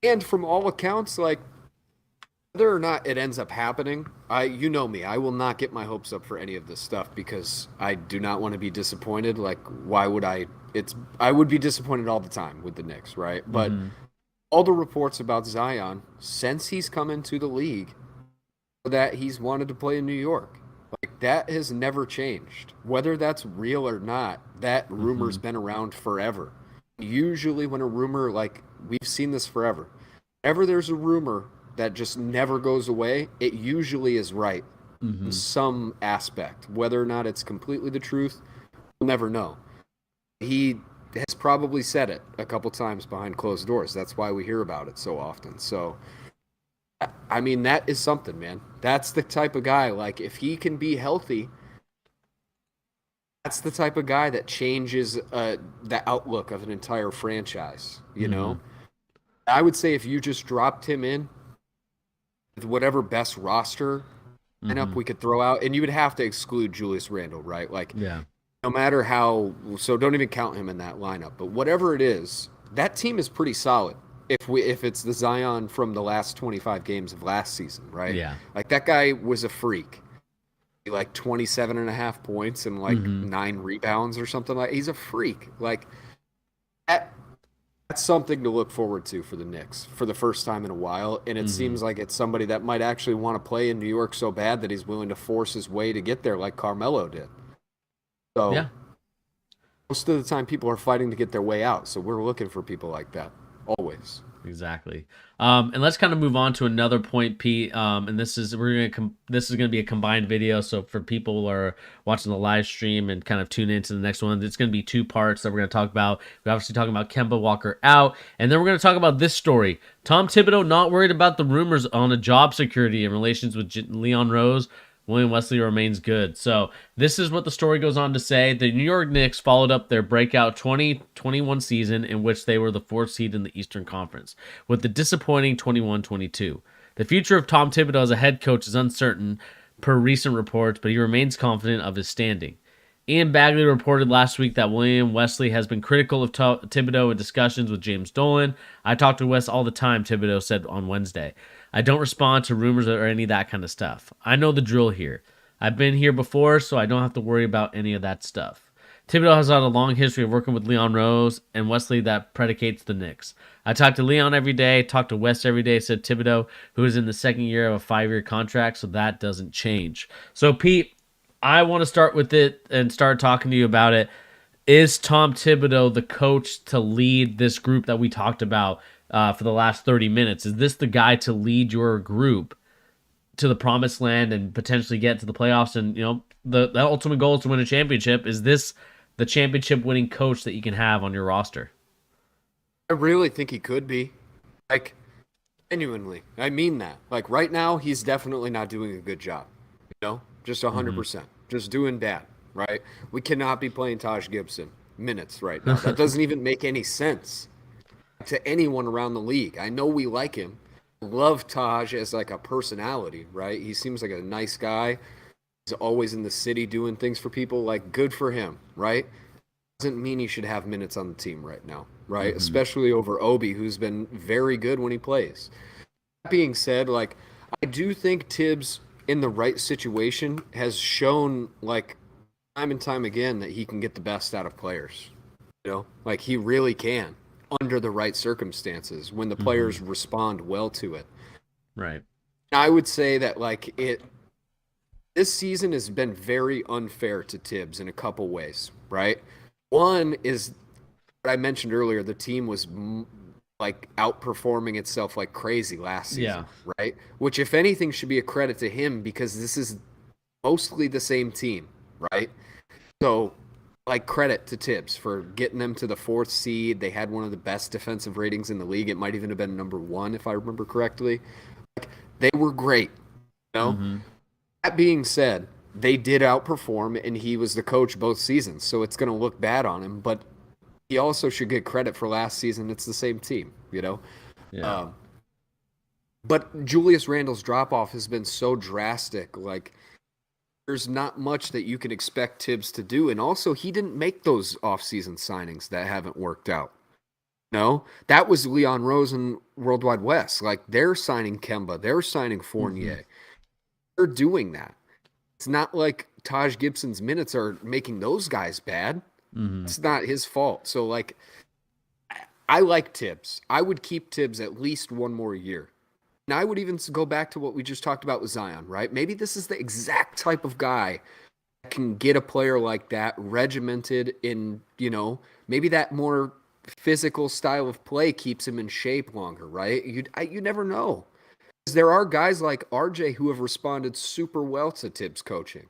and from all accounts, like whether or not it ends up happening, you know me, I will not get my hopes up for any of this stuff because I do not want to be disappointed. Like, why would I? I would be disappointed all the time with the Knicks, right? But hmm all the reports about Zion since he's come into the league that he's wanted to play in New York. Like that has never changed. Whether that's real or not, that hmm rumor's been around forever. Usually when a rumor like we've seen this forever. Whenever there's a rumor that just never goes away, it usually is right in hmm some aspect. Whether or not it's completely the truth, we'll never know. He has probably said it a couple times behind closed doors. That's why we hear about it so often. So I mean, that is something, man. That's the type of guy, like, if he can be healthy, that's the type of guy that changes the outlook of an entire franchise, you hmm know? I would say if you just dropped him in with whatever best roster lineup hmm we could throw out, and you would have to exclude Julius Randle, right? Like, Yeah. no matter how, so don't even count him in that lineup, but whatever it is, that team is pretty solid. If it's the Zion from the last 25 games of last season, right? Yeah. Like that guy was a freak. Like 27 and a half points and like hmm 9 rebounds or something like he's a freak. Like that that's something to look forward to for the Knicks for the first time in a while. And it hmm seems like it's somebody that might actually want to play in New York so bad that he's willing to force his way to get there like Carmelo did. So Yeah. most of the time people are fighting to get their way out. So we're looking for people like that always. Exactly. And let's kind of move on to another point, Pete. And this is gonna be a combined video. So for people who are watching the live stream and kind of tune into the next one, it's gonna be two parts that we're gonna talk about. We're obviously talking about Kemba Walker out, and then we're gonna talk about this story. Tom Thibodeau not worried about the rumors on a job security in relations with Leon Rose. William Wesley remains good. So this is what the story goes on to say. The New York Knicks followed up their breakout 2021 season in which they were the fourth seed in the Eastern Conference with the disappointing 21-22. The future of Tom Thibodeau as a head coach is uncertain per recent reports, but he remains confident of his standing. Ian Bagley reported last week that William Wesley has been critical of Thibodeau in discussions with James Dolan. I talk to Wes all the time, Thibodeau said on Wednesday. I don't respond to rumors or any of that kind of stuff. I know the drill here. I've been here before, so I don't have to worry about any of that stuff. Thibodeau has had a long history of working with Leon Rose and Wesley that predicates the Knicks. I talk to Leon every day, talk to Wes every day, said Thibodeau, who is in the second year of a 5-year contract, so that doesn't change. So, Pete, I want to start with it and start talking to you about it. Is Tom Thibodeau the coach to lead this group that we talked about for the last 30 minutes? Is this the guy to lead your group to the promised land and potentially get to the playoffs? And, the ultimate goal is to win a championship. Is this the championship winning coach that you can have on your roster? I really think he could be. Like, genuinely. I mean that. Like, right now, he's definitely not doing a good job. Just Mm-hmm. 100%. Just doing bad, right? We cannot be playing Taj Gibson minutes right now. That doesn't even make any sense to anyone around the league. I know we like him. Love Taj as like a personality, right? He seems like a nice guy. He's always in the city doing things for people. Like, good for him, right? doesn't mean he should have minutes on the team right now, right? Mm-hmm. Especially over Obi, who's been very good when he plays. That being said, like I do think Tibbs in the right situation has shown like time and time again that he can get the best out of players. Like he really can under the right circumstances when the Mm-hmm. players respond well to it. Right. I would say that like it this season has been very unfair to Tibbs in a couple ways, right? One is what I mentioned earlier, the team was like outperforming itself like crazy last Yeah. season, right? Which, if anything, should be a credit to him because this is mostly the same team, right? So, like, credit to Tibbs for getting them to the fourth seed. They had one of the best defensive ratings in the league. It might even have been number one, if I remember correctly. They were great, you know? Mm-hmm. That being said, they did outperform, and he was the coach both seasons, so it's going to look bad on him. But he also should get credit for last season. It's the same team, you know. Yeah. Um, but Julius Randle's drop off has been so drastic. Like there's not much that you can expect Tibbs to do, and also he didn't make those offseason signings that haven't worked out. No, that was Leon Rose and Worldwide West. Like they're signing Kemba, they're signing Mm-hmm. Fournier. They're doing that. It's not like Taj Gibson's minutes are making those guys bad. Mm-hmm. It's not his fault. So like I like Tibbs. I would keep Tibbs at least one more year. And I would even go back to what we just talked about with Zion, right? Maybe this is the exact type of guy that can get a player like that regimented in, maybe that more physical style of play keeps him in shape longer, right? You never know. There are guys like RJ who have responded super well to Tibbs coaching.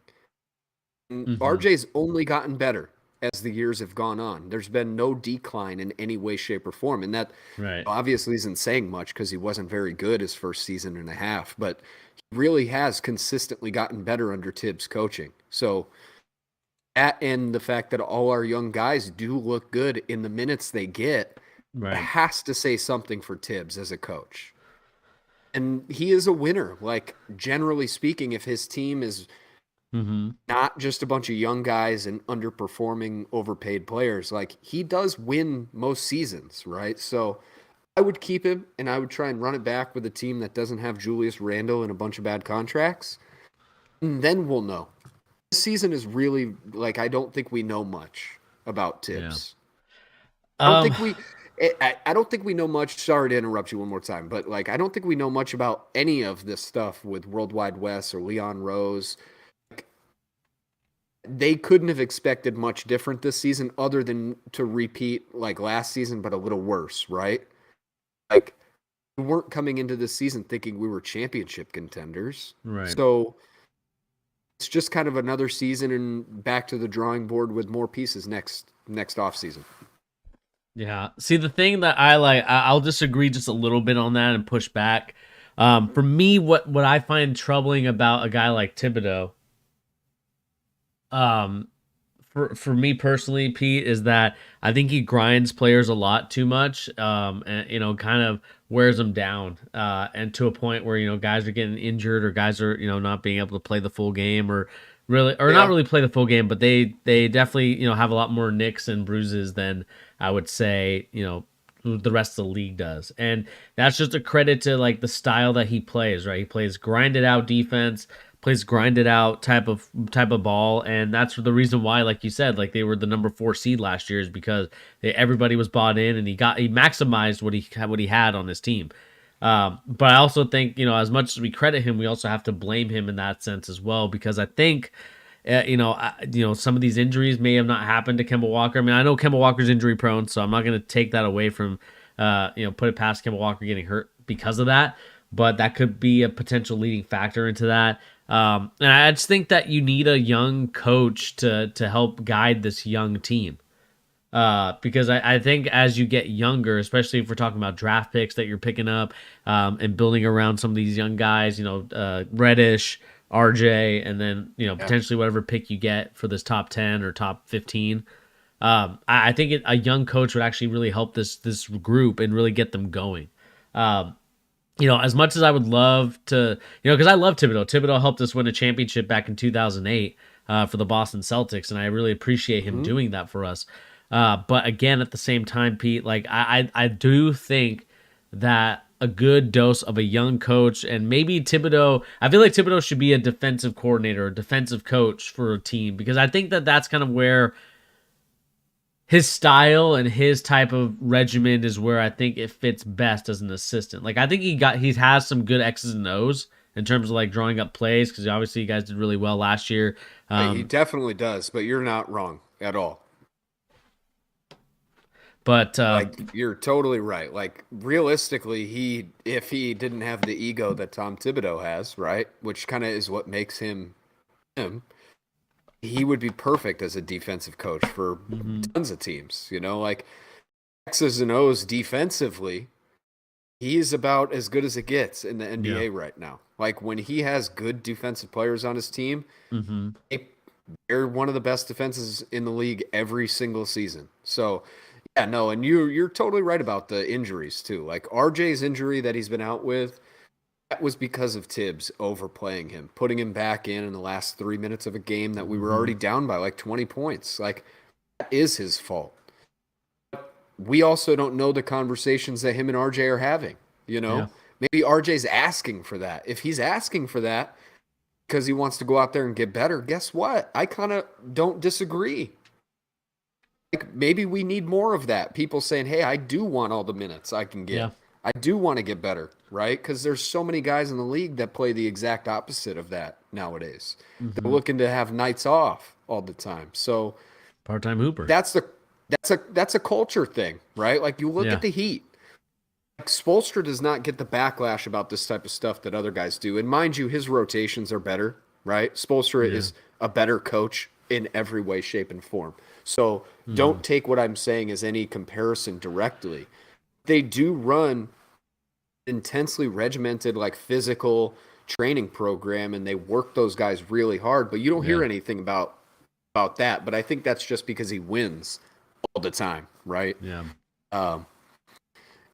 And Mm-hmm. RJ's only gotten better as the years have gone on. There's been no decline in any way, shape, or form. And that Right. obviously isn't saying much because he wasn't very good his first season and a half, but he really has consistently gotten better under Tibbs coaching. So that and the fact that all our young guys do look good in the minutes they get, it Right. has to say something for Tibbs as a coach. And he is a winner. Like, generally speaking, if his team is Mm-hmm. not just a bunch of young guys and underperforming overpaid players, like he does win most seasons, right? So I would keep him and I would try and run it back with a team that doesn't have Julius Randle and a bunch of bad contracts. And then we'll know. This season is really like I don't think we know much about Yeah. Tibbs. I don't Um. think we I don't think we know much. Sorry to interrupt you one more time, but like I don't think we know much about any of this stuff with Worldwide West or Leon Rose. They couldn't have expected much different this season other than to repeat like last season, but a little worse, right? Like we weren't coming into this season thinking we were championship contenders. Right. So it's just kind of another season and back to the drawing board with more pieces next off season. Yeah. See, the thing that I like, I'll disagree just a little bit on that and push back. For me, what I find troubling about a guy like Thibodeau, um, for me personally, Pete, is that I think he grinds players a lot too much, and kind of wears them down, and to a point where guys are getting injured or guys are not being able to play the full game or not Yeah. really play the full game, but they definitely have a lot more nicks and bruises than I would say the rest of the league does, and that's just a credit to like the style that he plays. Right, he plays grinded out defense, plays grinded out type of ball, and that's the reason why, like you said, like they were the number 4 seed last year is because everybody was bought in and he maximized what he had on his team. But I also think as much as we credit him, we also have to blame him in that sense as well because I think. Some of these injuries may have not happened to Kemba Walker. I mean, I know Kemba Walker's injury prone, so I'm not going to take that away from, put it past Kemba Walker getting hurt because of that. But that could be a potential leading factor into that. And I just think that you need a young coach to help guide this young team. Because I think as you get younger, especially if we're talking about draft picks that you're picking up and building around some of these young guys, Reddish, RJ, and then Yeah. potentially whatever pick you get for this top 10 or top 15. I think a young coach would actually really help this group and really get them going. Um, as much as I would love to, because I love Thibodeau. Thibodeau helped us win a championship back in 2008 for the Boston Celtics, and I really appreciate him Hmm. doing that for us. But again, at the same time, Pete, like I do think that a good dose of a young coach and maybe Thibodeau. I feel like Thibodeau should be a defensive coordinator, a defensive coach for a team because I think that that's kind of where his style and his type of regimen is where I think it fits best as an assistant. Like I think he has some good X's and O's in terms of like drawing up plays because obviously you guys did really well last year. He definitely does, but you're not wrong at all. But Like you're totally right. Like realistically, if he didn't have the ego that Tom Thibodeau has, right, which kind of is what makes him him, he would be perfect as a defensive coach for mhm, tons of teams. Like X's and O's defensively, he's about as good as it gets in the yeah, NBA right now. Like when he has good defensive players on his team, hmm they- they're one of the best defenses in the league every single season. So, yeah, no, and you're totally right about the injuries too. Like RJ's injury that he's been out with, that was because of Tibbs overplaying him, putting him back in the last 3 minutes of a game that we were already hmm down by like 20 points. Like that is his fault. We also don't know the conversations that him and RJ are having. yeah, Maybe RJ's asking for that. If he's asking for that because he wants to go out there and get better, guess what? I kind of don't disagree. Like maybe we need more of that. People saying, "Hey, I do want all the minutes I can get. yeah, I do want to get better," right? Because there's so many guys in the league that play the exact opposite of that nowadays. They're hmm looking to have nights off all the time. So part-time Hooper, that's the that's a culture thing, right? Like you look yeah, at the Heat. Like Spoelstra does not get the backlash about this type of stuff that other guys do. And mind you, his rotations are better, right? Spoelstra yeah, is a better coach in every way, shape, and form. So hmm don't take what I'm saying as any comparison directly. They do run intensely regimented, like physical training program, and they work those guys really hard. But you don't yeah, hear anything about that. But I think that's just because he wins all the time, right? yeah, Um,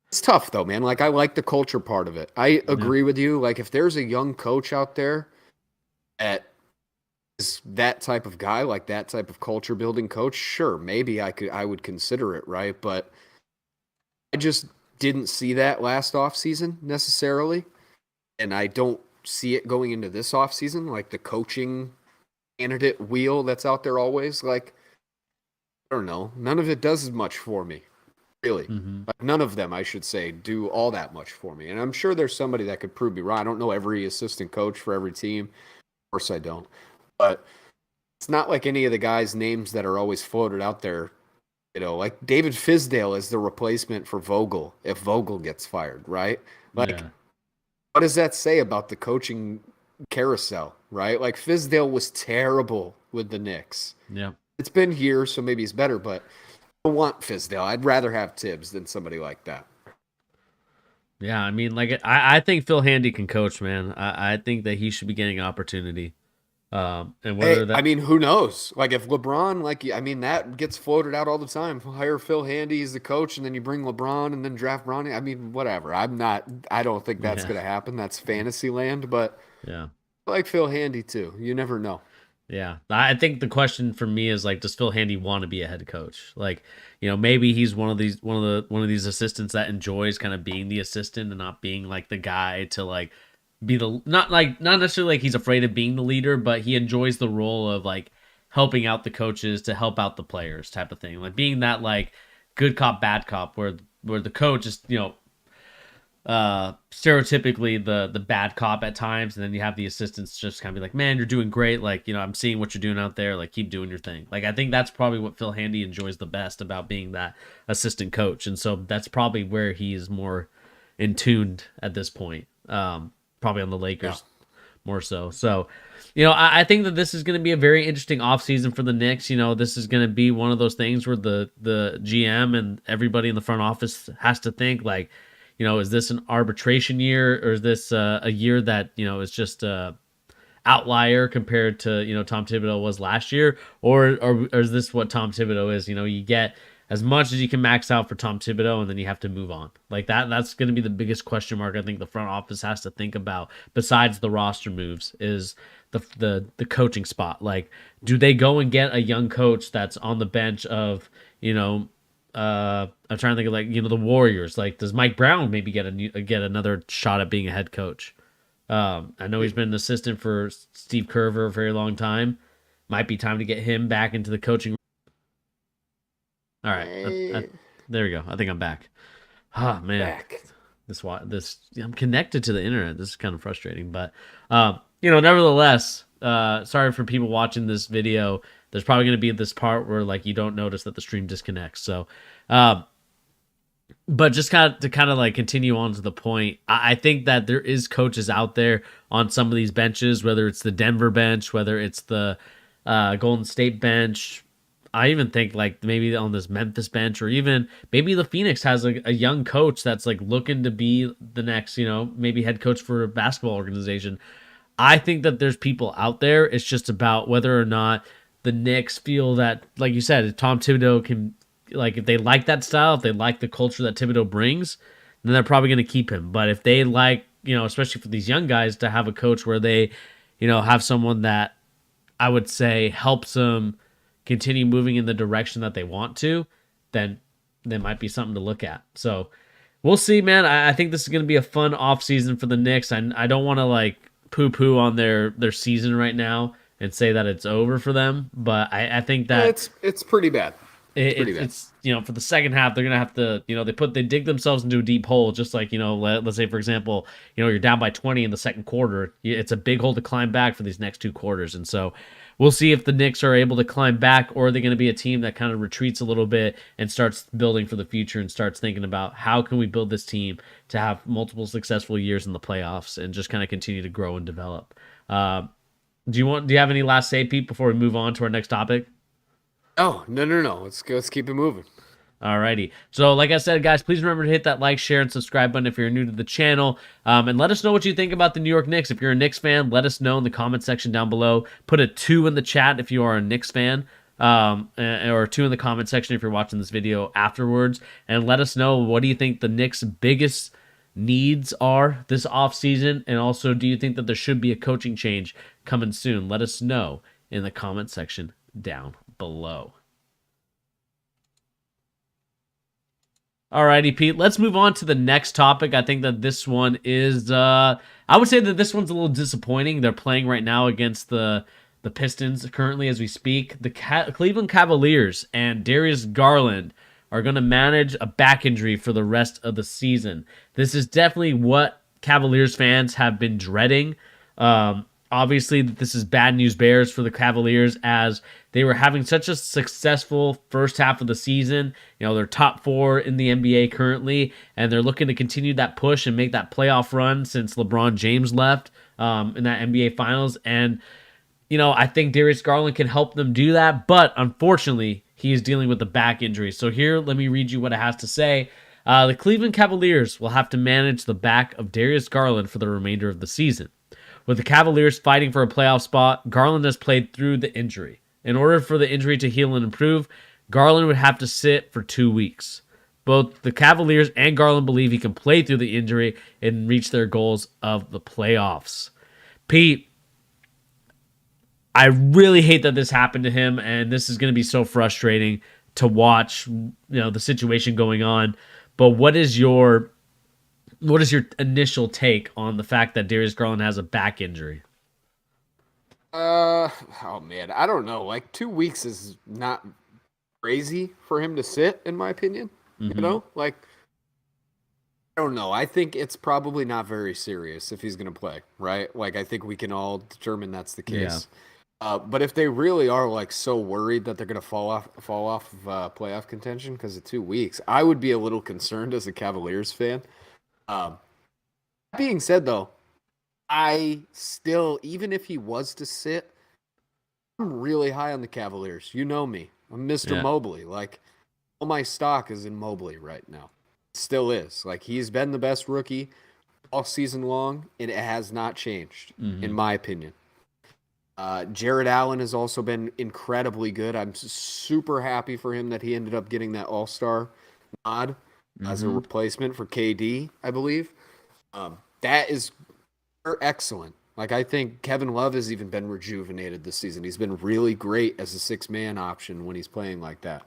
it's tough though, man. Like I like the culture part of it. I yeah, agree with you. Like if there's a young coach out there that is that type of guy, like that type of culture building coach, sure, maybe I would consider it, right? But I just didn't see that last off season necessarily, and I don't see it going into this off season. Like the coaching candidate wheel that's out there always. Like I don't know, none of it does as much for me. Really. hmm Like none of them, I should say, do all that much for me. And I'm sure there's somebody that could prove me wrong. I don't know every assistant coach for every team. Of course I don't. But it's not like any of the guys' names that are always floated out there. Like David Fizdale is the replacement for Vogel if Vogel gets fired, right? Like, yeah, what does that say about the coaching carousel, right? Like Fizdale was terrible with the Knicks. yeah. It's been here, so maybe he's better, but I don't want Fizdale. I'd rather have Tibbs than somebody like that. Yeah, I mean, like I think Phil Handy can coach, man. I think that he should be getting an opportunity. And Hey, whether I that, mean, who knows? Like if LeBron, like I mean, that gets floated out all the time. Hire Phil Handy as the coach, and then you bring LeBron, and then draft Bronny. I mean, whatever. I'm not. I don't think that's yeah, gonna happen. That's fantasy land. But yeah, I like Phil Handy too. You never know. yeah. I think the question for me is like, does Phil Handy want to be a head coach? Like, maybe he's one of these assistants that enjoys kind of being the assistant and not being like the guy to like be the not necessarily like he's afraid of being the leader, but he enjoys the role of like helping out the coaches to help out the players type of thing. Like being that like good cop bad cop where the coach is, stereotypically the bad cop at times, and then you have the assistants just kind of be like, man, you're doing great, like, I'm seeing what you're doing out there, like keep doing your thing. Like I think that's probably what Phil Handy enjoys the best about being that assistant coach, and so that's probably where he's more in tuned at this point, probably on the Yeah. Lakers more so. So, I think that this is going to be a very interesting offseason for the Knicks. This is going to be one of those things where the GM and everybody in the front office has to think like, is this an arbitration year, or is this a year that, is just a outlier compared to, Tom Thibodeau was last year, or is this what Tom Thibodeau is? You get as much as you can max out for Tom Thibodeau, and then you have to move on. Like that's going to be the biggest question mark I think the front office has to think about, besides the roster moves, is the coaching spot. Like, do they go and get a young coach that's on the bench of, You know, I'm trying to think of like the Warriors. Like, does Mike Brown maybe get another shot at being a head coach? I know he's been an assistant for Steve Kerr for a very long time. Might be time to get him back into the coaching. All right, Eh, there we go. I think I'm back. Ah, man, back. this I'm connected to the internet. This is kind of frustrating, but nevertheless, sorry for people watching this video. There's probably going to be this part where like you don't notice that the stream disconnects. So, um, but just kind of like continue on to the point, I think that there is coaches out there on some of these benches, whether it's the Denver bench, whether it's the Golden State bench. I even think like maybe on this Memphis bench, or even maybe the Phoenix has a young coach that's like looking to be the next, maybe head coach for a basketball organization. I think that there's people out there. It's just about whether or not the Knicks feel that, like you said, Tom Thibodeau can, like, if they like that style, if they like the culture that Thibodeau brings, then they're probably going to keep him. But if they like, especially for these young guys, to have a coach where they, have someone that I would say helps them continue moving in the direction that they want to, then there might be something to look at. So we'll see, man. I think this is going to be a fun off season for the Knicks. I don't want to like poo on their season right now and say that it's over for them, but I think that It's pretty bad. it's for the second half they're gonna have to they dig themselves into a deep hole, just like let's say for example you're down by 20 in the second quarter. It's a big hole to climb back for these next two quarters, and so we'll see if the Knicks are able to climb back, or are they going to be a team that kind of retreats a little bit and starts building for the future and starts thinking about how can we build this team to have multiple successful years in the playoffs and just kind of continue to grow and develop. Do you have any last say, Pete, before we move on to our next topic? Oh, no. Let's keep it moving. Alrighty. So, like I said, guys, please remember to hit that like, share, and subscribe button if you're new to the channel. And let us know what you think about the New York Knicks. If you're a Knicks fan, let us know in the comment section down below. Put a 2 in the chat if you are a Knicks fan, or 2 in the comment section if you're watching this video afterwards. And let us know, what do you think the Knicks' biggest needs are this offseason? And also, do you think that there should be a coaching change coming soon? Let us know in the comment section down below. Alrighty, Pete. Let's move on to the next topic. I think that this one is, I would say that this one's a little disappointing. They're playing right now against the Pistons currently as we speak. The Cleveland Cavaliers and Darius Garland are going to manage a back injury for the rest of the season. This is definitely what Cavaliers fans have been dreading. Obviously, this is bad news bears for the Cavaliers, as they were having such a successful first half of the season. They're top 4 in the NBA currently, and they're looking to continue that push and make that playoff run since LeBron James left in that NBA Finals. And, I think Darius Garland can help them do that, but unfortunately, he is dealing with a back injury. So here, let me read you what it has to say. The Cleveland Cavaliers will have to manage the back of Darius Garland for the remainder of the season. With the Cavaliers fighting for a playoff spot, Garland has played through the injury. In order for the injury to heal and improve, Garland would have to sit for 2 weeks. Both the Cavaliers and Garland believe he can play through the injury and reach their goals of the playoffs. Pete, I really hate that this happened to him, and this is going to be so frustrating to watch, the situation going on. But what is your initial take on the fact that Darius Garland has a back injury? Oh man, I don't know. Like 2 weeks is not crazy for him to sit, in my opinion. Like I don't know. I think it's probably not very serious if he's going to play, right? Like I think we can all determine that's the case. But if they really are like so worried that they're going to fall off of playoff contention because of 2 weeks, I would be a little concerned as a Cavaliers fan. That being said, though, I still, even if he was to sit, I'm really high on the Cavaliers. You know me. I'm Mr. Mobley. Like, all my stock is in Mobley right now. Still is. Like, he's been the best rookie all season long, and it has not changed, in my opinion. Jared Allen has also been incredibly good. I'm super happy for him that he ended up getting that All-Star nod as a replacement for KD, I believe. That is excellent. Like, I think Kevin Love has even been rejuvenated this season. He's been really great as a 6-man option when he's playing like that.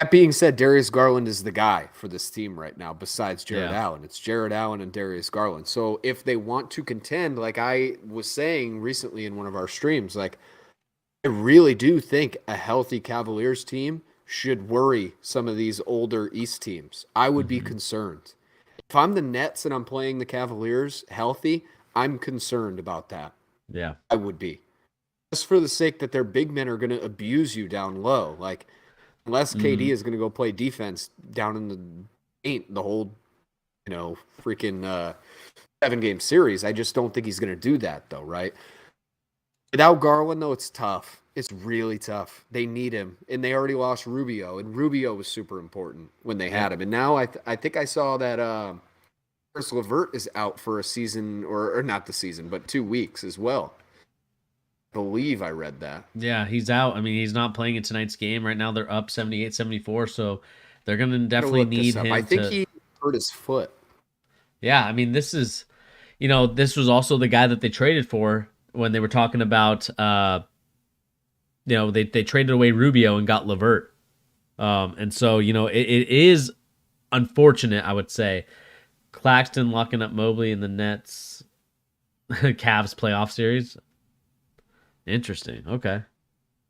That being said, Darius Garland is the guy for this team right now, besides Jared Yeah. Allen. It's Jared Allen and Darius Garland. So if they want to contend, like I was saying recently in one of our streams, like I really do think a healthy Cavaliers team should worry some of these older East teams. I would be Hmm. concerned. If I'm the Nets and I'm playing the Cavaliers healthy, I'm concerned about that. Yeah. I would be. Just for the sake that their big men are going to abuse you down low. Like, unless Hmm. KD is going to go play defense down in the paint the whole, freaking 7-game series, I just don't think he's going to do that, though, right? Without Garland, though, it's tough. It's really tough. They need him, and they already lost Rubio, and Rubio was super important when they Yep. had him. And now I think I saw that Chris Levert is out for a season, or not the season, but 2 weeks as well. I believe I read that. Yeah, he's out. I mean, he's not playing in tonight's game. Right now they're up 78-74, so they're going to I gotta definitely look need this up. I him think to. he hurt his foot. Yeah, I mean, this was also the guy that they traded for when they were talking about they traded away Rubio and got Levert. And so, it is unfortunate, I would say. Claxton locking up Mobley in the Nets Cavs playoff series. Interesting. Okay.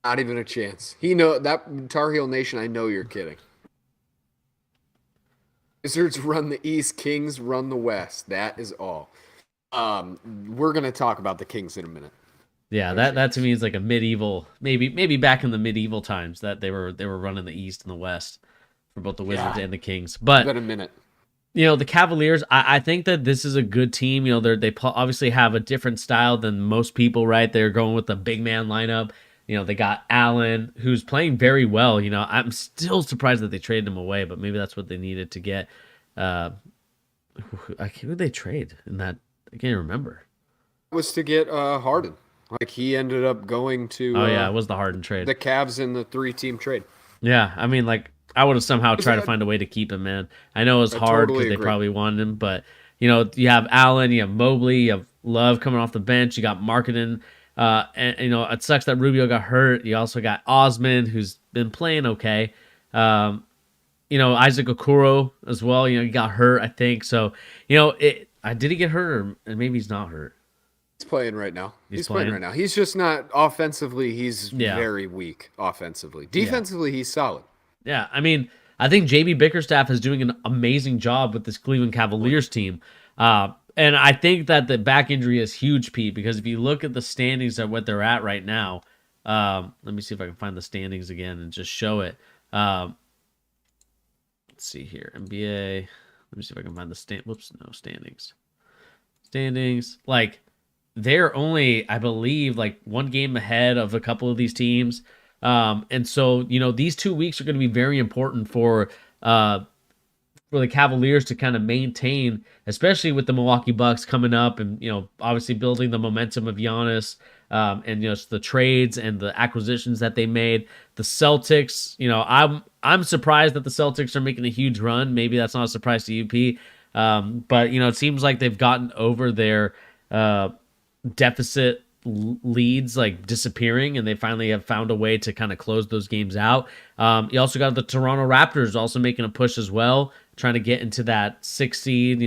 Not even a chance. He know that Tar Heel Nation. I know you're kidding. Wizards run the East, Kings run the West. That is all. We're gonna talk about the Kings in a minute. Yeah, No that to chance. me is like a medieval, maybe back in the medieval times that they were running the East and the West for both the Wizards Yeah, and the Kings. it's But been a minute. the Cavaliers, I think that this is a good team. Obviously have a different style than most people, right? They're going with the big man lineup. They got Allen, who's playing very well. I'm still surprised that they traded him away, but maybe that's what they needed to get. Uh, who did they trade in that? I can't remember. It was to get Harden. Like he ended up going Oh to yeah, it was the Harden trade. the Cavs in the 3-team trade. Yeah, I mean, like I would have somehow tried to I, find a way to keep him, man. I know it was I hard because totally they agree. probably wanted him, but you have Allen, you have Mobley, you have Love coming off the bench, you got Marketing, and it sucks that Rubio got hurt. You also got Osman, who's been playing okay. Um, Isaac Okoro as well. He got hurt, I think. So did he get hurt or maybe he's not hurt? He's playing right now. He's He's playing playing. right now. He's just not offensively. He's Yeah, very weak offensively. yeah. Defensively, he's solid. Yeah, I mean, I think JB Bickerstaff is doing an amazing job with this Cleveland Cavaliers team. And I think that the back injury is huge, Pete, because if you look at the standings at what they're at right now, let me see if I can find the standings again and just show it. Let's see here. NBA. Let me see if I can find the standings. Standings. Like, they're only, I believe, like one game ahead of a couple of these teams. And so, these 2 weeks are going to be very important for the Cavaliers to kind of maintain, especially with the Milwaukee Bucks coming up and, obviously building the momentum of Giannis, and, the trades and the acquisitions that they made. The Celtics, I'm surprised that the Celtics are making a huge run. Maybe that's not a surprise to UP. But, it seems like they've gotten over their, deficit leads like disappearing and they finally have found a way to kind of close those games out. You also got the Toronto Raptors also making a push as well, trying to get into that 6 seed,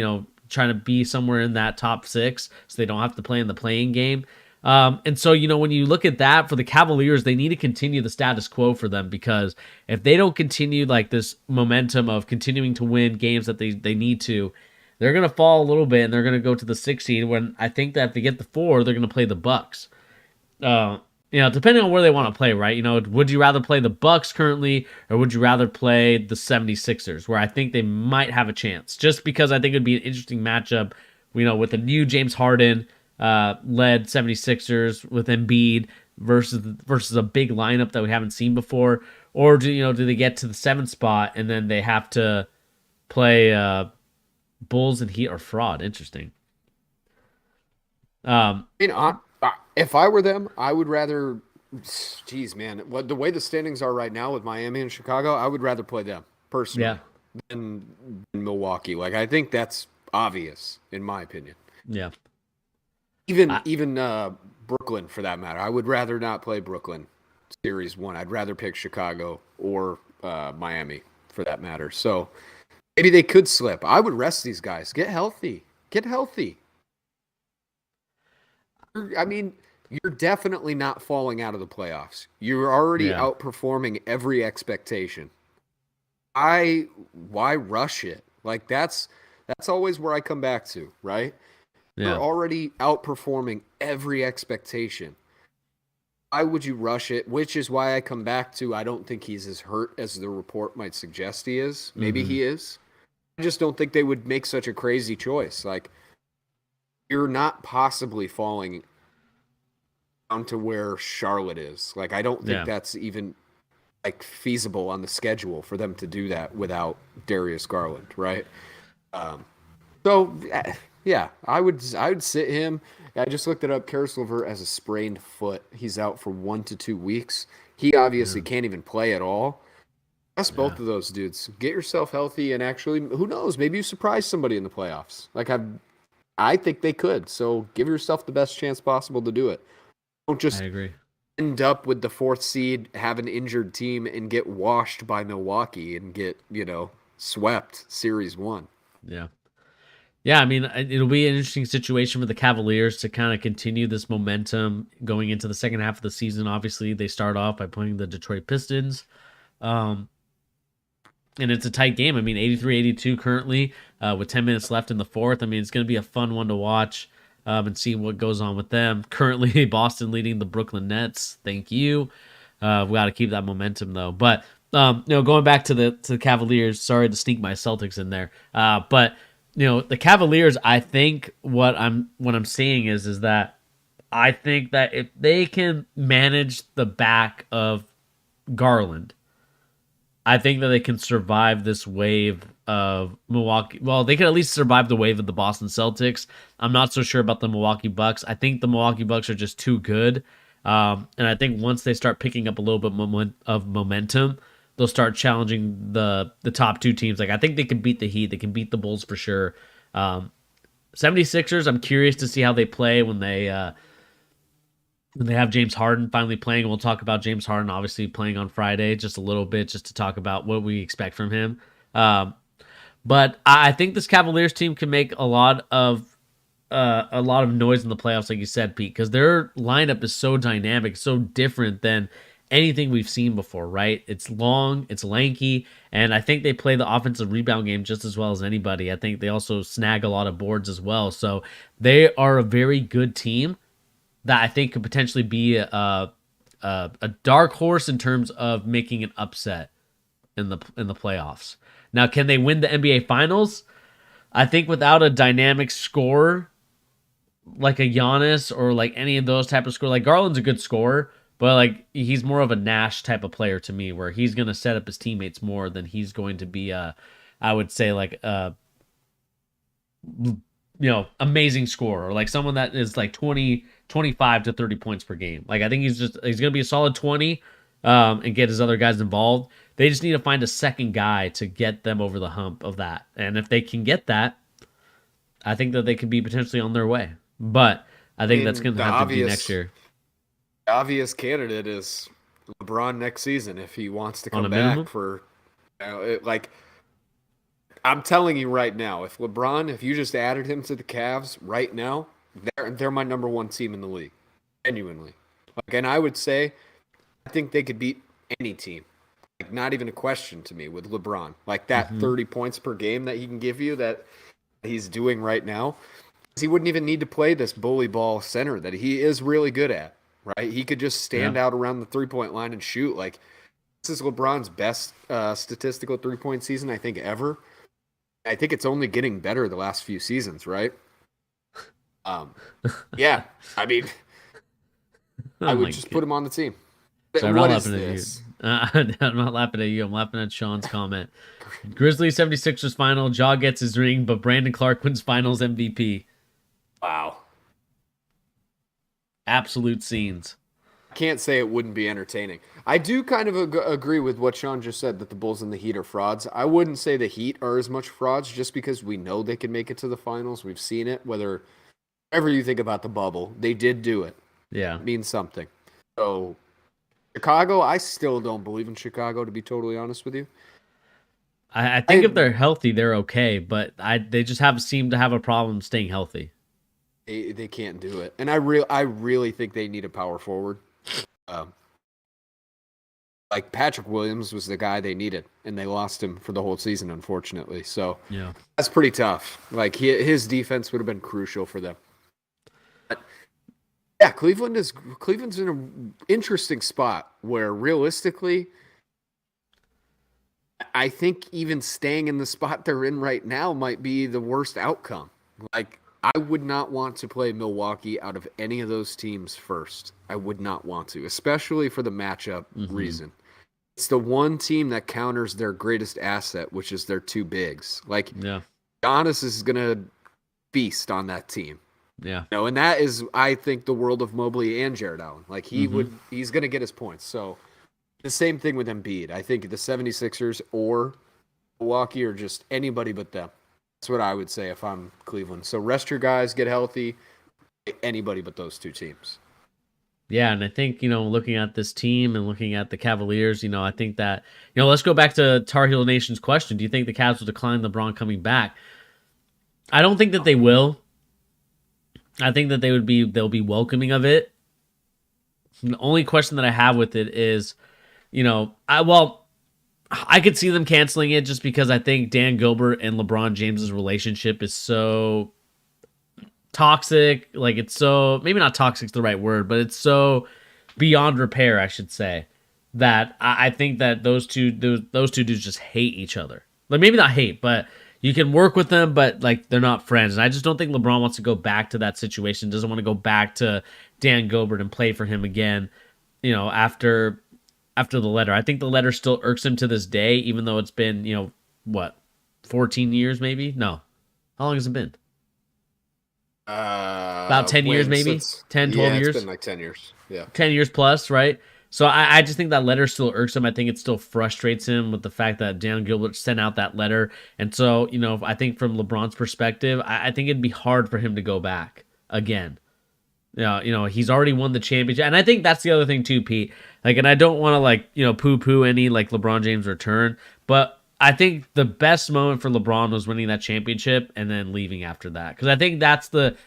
trying to be somewhere in that top 6 so they don't have to play in the playing game. And so, when you look at that for the Cavaliers, they need to continue the status quo for them because if they don't continue like this momentum of continuing to win games that they need to, they're going to fall a little bit and they're going to go to the 6 seed when I think that if they get the 4, they're going to play the Bucks. Depending on where they want to play, right? Would you rather play the Bucks currently or would you rather play the 76ers where I think they might have a chance just because I think it'd be an interesting matchup, with the new James Harden led 76ers with Embiid versus a big lineup that we haven't seen before, or do they get to the 7th spot and then they have to play Bulls and Heat are fraud. Interesting. I mean, if I were them, I would rather. Geez, man, the way the standings are right now with Miami and Chicago, I would rather play them Yeah. personally than Milwaukee. Like, I think that's obvious in my opinion. Yeah. Even I, even Brooklyn, for that matter, I would rather not play Brooklyn Series 1. I'd rather pick Chicago or Miami for that matter. So maybe they could slip. I would rest these guys. Get healthy. Get healthy. I mean, you're definitely not falling out of the playoffs. You're already Yeah. outperforming every expectation. Why rush it? Like that's always where I come back to, right? You're Yeah. already outperforming every expectation. Why would you rush it? Which is why I come back to I don't think he's as hurt as the report might suggest he is. Maybe Mm-hmm. he is. I just don't think they would make such a crazy choice. Like you're not possibly falling down to where Charlotte is. Like I don't think Yeah. that's even like feasible on the schedule for them to do that without Darius Garland, right? Um, so yeah, I would sit him. I just looked it up. Karis Levert has a sprained foot. He's out for 1 to 2 weeks. He obviously Yeah. can't even play at all. Rest Yeah. both of those dudes. Get yourself healthy and actually, who knows? Maybe you surprise somebody in the playoffs. I think they could. So give yourself the best chance possible to do it. Don't I just agree. end up with the fourth seed, have an injured team, and get washed by Milwaukee and get swept series one. Yeah. Yeah, I mean, it'll be an interesting situation for the Cavaliers to kind of continue this momentum going into the second half of the season. Obviously, they start off by playing the Detroit Pistons. Um, and it's a tight game. I mean, 83-82 currently with 10 minutes left in the fourth. I mean, it's going to be a fun one to watch and see what goes on with them. Currently, Boston leading the Brooklyn Nets. Thank you. We got to keep that momentum, though. But, going back to the Cavaliers, sorry to sneak my Celtics in there. But the Cavaliers, I think what I'm seeing is that I think that if they can manage the back of Garland, I think that they can survive this wave of Milwaukee. Well, they can at least survive the wave of the Boston Celtics. I'm not so sure about the Milwaukee Bucks. I think the Milwaukee Bucks are just too good. And I think once they start picking up a little bit of momentum, they'll start challenging the top two teams. Like I think they can beat the Heat. They can beat the Bulls for sure. 76ers, I'm curious to see how they play when they have James Harden finally playing. We'll talk about James Harden obviously playing on Friday just a little bit, just to talk about what we expect from him. But I think this Cavaliers team can make a lot of noise in the playoffs, like you said, Pete, because their lineup is so dynamic, so different than anything we've seen before, right? It's long, it's lanky, and I think they play the offensive rebound game just as well as anybody. I think they also snag a lot of boards as well. So they are a very good team that I think could potentially be a dark horse in terms of making an upset in the playoffs. Now, can they win the NBA Finals? I think without a dynamic scorer like a Giannis or like any of those type of score, like Garland's a good scorer, but like he's more of a Nash type of player to me, where he's gonna set up his teammates more than he's going to be I would say like amazing scorer, or like someone that is like 25 to 30 points per game. Like I think he's gonna be a solid 20 and get his other guys involved. They just need to find a second guy to get them over the hump of that. And if they can get that, I think that they could be potentially on their way. But I I think that's mean, going to have to be next year the obvious candidate is LeBron next season if he wants to on come a back minimum. for like I'm telling you right now, if you just added him to the Cavs right now, they're my number one team in the league. Genuinely. Like, and I would say I think they could beat any team. Like not even a question to me with LeBron. Like that Hmm. 30 points per game that he can give you that he's doing right now. He wouldn't even need to play this bully ball center that he is really good at, right? He could just Yeah. stand out around the 3-point line and shoot. Like this is LeBron's best statistical 3-point season I think ever. I think it's only getting better the last few seasons, right? Um, yeah. I mean, I Oh would my just put god. him on the team. So I'm not What is laughing at you. this? I'm not laughing at you. I'm laughing at Sean's comment. Grizzlies 76ers final. Jaw gets his ring, but Brandon Clark wins finals MVP. Wow. Absolute scenes. Can't say it wouldn't be entertaining. I do kind of agree with what Sean just said that the Bulls and the Heat are frauds. I wouldn't say the Heat are as much frauds just because we know they can make it to the finals. We've seen it. Whatever you think about the bubble, they did do it. Yeah. It means something. So Chicago, I still don't believe in Chicago, to be totally honest with you. I think I if they're healthy, they're okay, but they just have seem to have a problem staying healthy. they can't do it, and I really think they need a power forward. Um, like Patrick Williams was the guy they needed, and they lost him for the whole season, unfortunately. So Yeah. that's pretty tough. Like his defense would have been crucial for them. But yeah, Cleveland's in an interesting spot where realistically, I think even staying in the spot they're in right now might be the worst outcome. Like I would not want to play Milwaukee out of any of those teams first. I would not want to, especially for the matchup Mm-hmm. reason. It's the one team that counters their greatest asset, which is their two bigs. Like Yeah. Giannis is gonna feast on that team. Yeah. And that is, I think, the world of Mobley and Jared Allen. Like Mm-hmm. he's gonna get his points. So the same thing with Embiid. I think the 76ers or Milwaukee or just anybody but them. That's what I would say if I'm Cleveland. So rest your guys, get healthy. Anybody but those two teams. Yeah, and I think, looking at this team and looking at the Cavaliers, I think that, let's go back to Tar Heel Nation's question. Do you think the Cavs will decline LeBron coming back? I don't think that they will. I think that they'll be welcoming of it. The only question that I have with it is, I could see them canceling it just because I think Dan Gilbert and LeBron James's relationship is so toxic. Like it's so maybe not toxic's the right word, but it's so beyond repair, I should say. That I think that those two dudes just hate each other. Like maybe not hate, but you can work with them, but like they're not friends. And I just don't think LeBron wants to go back to that situation. Doesn't want to go back to Dan Gilbert and play for him again. After the letter. I think the letter still irks him to this day, even though it's been, what, 14 years maybe? No. How long has it been? About 10 years maybe? 10, 12 Yeah, it's been years? like 10 years. Yeah. 10 years plus, right? So I just think that letter still irks him. I think it still frustrates him with the fact that Dan Gilbert sent out that letter. And so, I think from LeBron's perspective, I think it'd be hard for him to go back again. He's already won the championship. And I think that's the other thing too, Pete. Like, and I don't want to poo-poo any like LeBron James return, but I think the best moment for LeBron was winning that championship and then leaving after that. Because I think that's the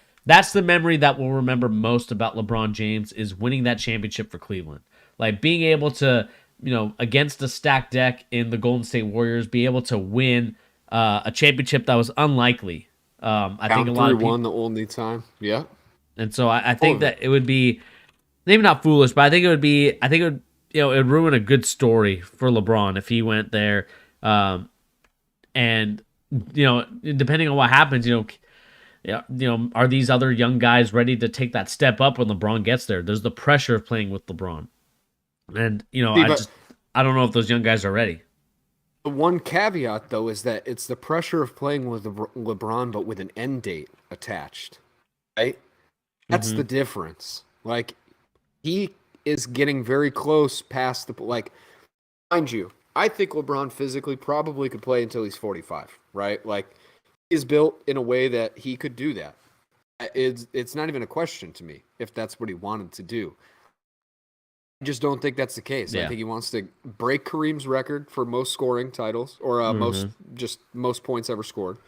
memory that we'll remember most about LeBron James is winning that championship for Cleveland. Like being able to, against a stacked deck in the Golden State Warriors, be able to win a championship that was unlikely. I think Count a lot of people, 3-1 the only time. Yeah. and so I think that it would be maybe not foolish, but I think it would, it would ruin a good story for LeBron if he went there. And depending on what happens, yeah, are these other young guys ready to take that step up when LeBron gets there? There's the pressure of playing with LeBron, and See, but I don't know if those young guys are ready. the one caveat, though, is that it's the pressure of playing with LeBron, but with an end date attached, right? That's Mm-hmm. the difference. Like, he is getting very close past the, like, mind you, I think LeBron physically probably could play until he's 45, right? Like, he's built in a way that he could do that. It's not even a question to me if that's what he wanted to do. I just don't think that's the case. I Yeah. think he wants to break Kareem's record for most scoring titles or most points ever scored.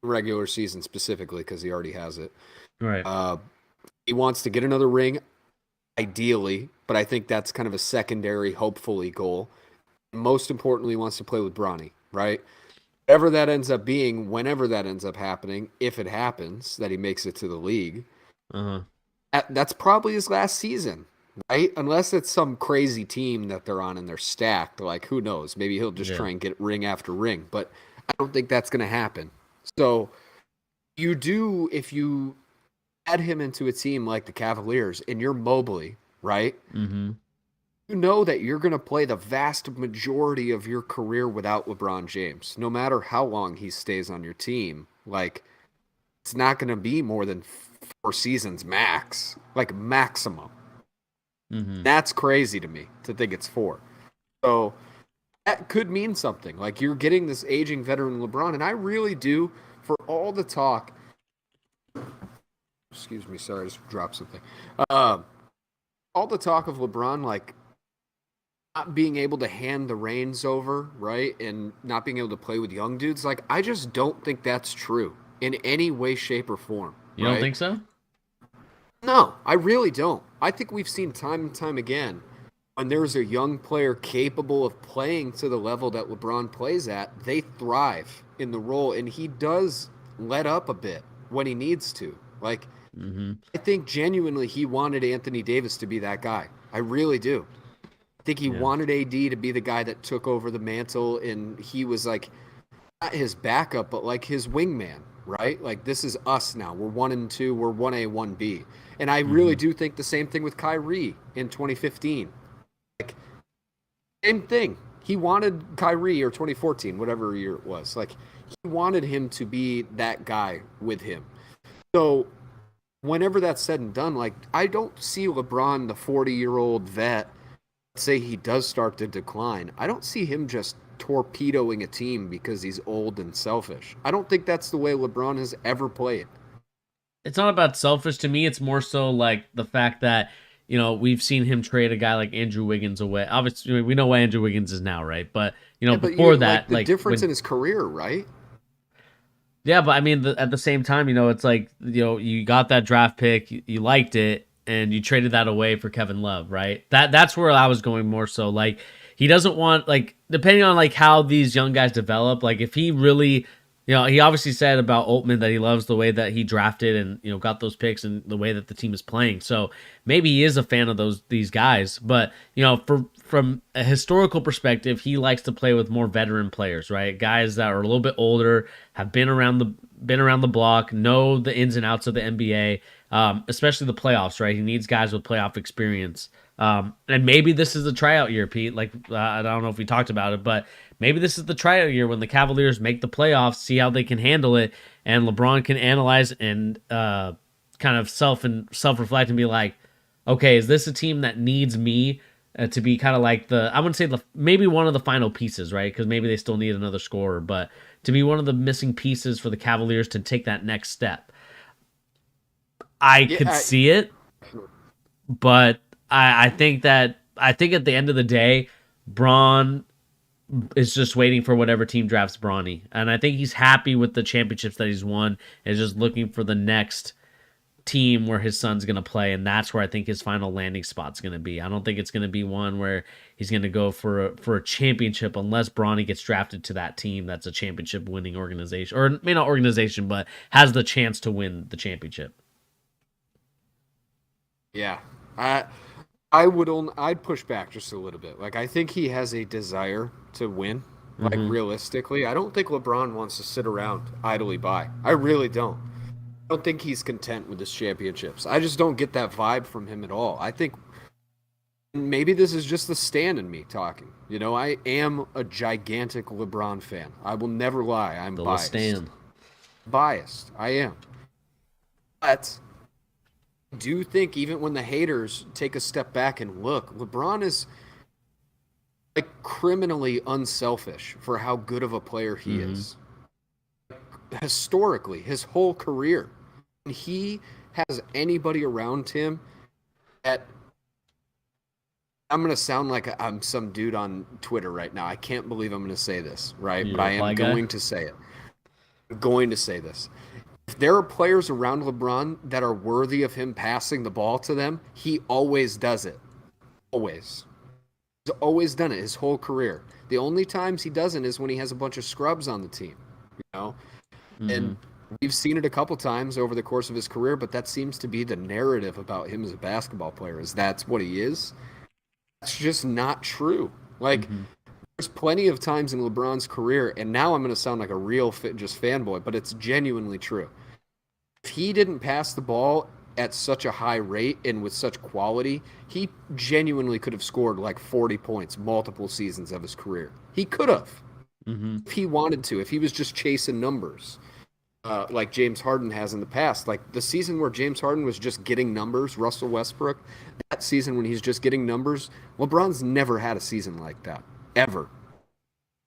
Regular season specifically because he already has it. Right. He wants to get another ring, ideally, but I think that's kind of a secondary, hopefully, goal. Most importantly, he wants to play with Bronny, right? Whatever that ends up being, whenever that ends up happening, if it happens that he makes it to the league, Uh-huh. that's probably his last season, right? Unless it's some crazy team that they're on and they're stacked. Like, who knows? Maybe he'll just Yeah. try and get ring after ring, but I don't think that's going to happen. So if you add him into a team like the Cavaliers and you're Mobley, right? Mm-hmm. You know that you're going to play the vast majority of your career without LeBron James, no matter how long he stays on your team. Like, it's not going to be more than 4 seasons max, like maximum. Mm-hmm. That's crazy to me to think it's 4. So that could mean something. Like, you're getting this aging veteran LeBron, and I really do, for all the talk. Excuse me, sorry, I just dropped something. all the talk of LeBron, like not being able to hand the reins over, right? And not being able to play with young dudes, like I just don't think that's true in any way, shape, or form, You don't right? think so? No, I really don't. I think we've seen time and time again when there's a young player capable of playing to the level that LeBron plays at, they thrive in the role, and he does let up a bit when he needs to. Like, Mm-hmm. I think genuinely he wanted Anthony Davis to be that guy. I really do. I think he Yeah. wanted AD to be the guy that took over the mantle, and he was like not his backup, but like his wingman, right? Like this is us now. We're 1 and 2. We're 1A, 1B. And I really Mm-hmm. do think the same thing with Kyrie in 2015. Like same thing. He wanted Kyrie or 2014, whatever year it was. Like he wanted him to be that guy with him. So whenever that's said and done, like I don't see LeBron, the 40-year-old vet, say he does start to decline. I don't see him just torpedoing a team because he's old and selfish. I don't think that's the way LeBron has ever played. It's not about selfish to me. It's more so like the fact that we've seen him trade a guy like Andrew Wiggins away. Obviously, we know what Andrew Wiggins is now, right? But Yeah, but before you like that, the like difference in his career, right? yeah, but I mean, at the same time, it's like you got that draft pick, you liked it, and you traded that away for Kevin Love, right? That's where I was going more so. Like he doesn't want like depending on like how these young guys develop. Like if he really, he obviously said about Altman that he loves the way that he drafted and got those picks and the way that the team is playing. So maybe he is a fan of these guys, but from a historical perspective, he likes to play with more veteran players, right? Guys that are a little bit older, have been around the block, know the ins and outs of the NBA, especially the playoffs, right? He needs guys with playoff experience. And maybe this is the tryout year, Pete. Like I don't know if we talked about it, but maybe this is the tryout year when the Cavaliers make the playoffs, see how they can handle it, and LeBron can analyze and kind of self reflect and be like, okay, is this a team that needs me to be kind of like I wouldn't say maybe one of the final pieces, right? Because maybe they still need another scorer, but to be one of the missing pieces for the Cavaliers to take that next step. I could Yeah, see it, but I think at the end of the day, Braun is just waiting for whatever team drafts Bronny, and I think he's happy with the championships that he's won, and just looking for the next team where his son's going to play, and that's where I think his final landing spot's going to be. I don't think it's going to be one where he's going to go for a championship unless Bronny gets drafted to that team that's a championship winning organization, or maybe not organization, but has the chance to win the championship. yeah. I'd push back just a little bit. Like I think he has a desire to win. Like Mm-hmm. realistically, I don't think LeBron wants to sit around idly by. I really don't. I don't think he's content with his championships. I just don't get that vibe from him at all. I think maybe this is just the Stan in me talking. I am a gigantic LeBron fan. I will never lie. I'm The biased. Stan. Biased. I am. But I do think even when the haters take a step back and look, LeBron is like criminally unselfish for how good of a player he Mm-hmm. is. Historically, his whole career. He has anybody around him that I'm going to sound like I'm some dude on Twitter right now. I can't believe I'm going to say this, right? You But I reply am guy. going to say it. I'm going to say this. If there are players around LeBron that are worthy of him passing the ball to them, he always does it. Always. He's always done it his whole career. The only times he doesn't is when he has a bunch of scrubs on the team, you know? Mm-hmm. And we've seen it a couple times over the course of his career, but that seems to be the narrative about him as a basketball player, is that's what he is. That's just not true. Like, Mm-hmm. there's plenty of times in LeBron's career, and now I'm going to sound like a real just fanboy, but it's genuinely true. If he didn't pass the ball at such a high rate and with such quality, he genuinely could have scored like 40 points multiple seasons of his career. He could have Mm-hmm. if he wanted to, if he was just chasing numbers. Like James Harden has in the past. Like the season where James Harden was just getting numbers, Russell Westbrook, that season when he's just getting numbers, LeBron's never had a season like that. Ever.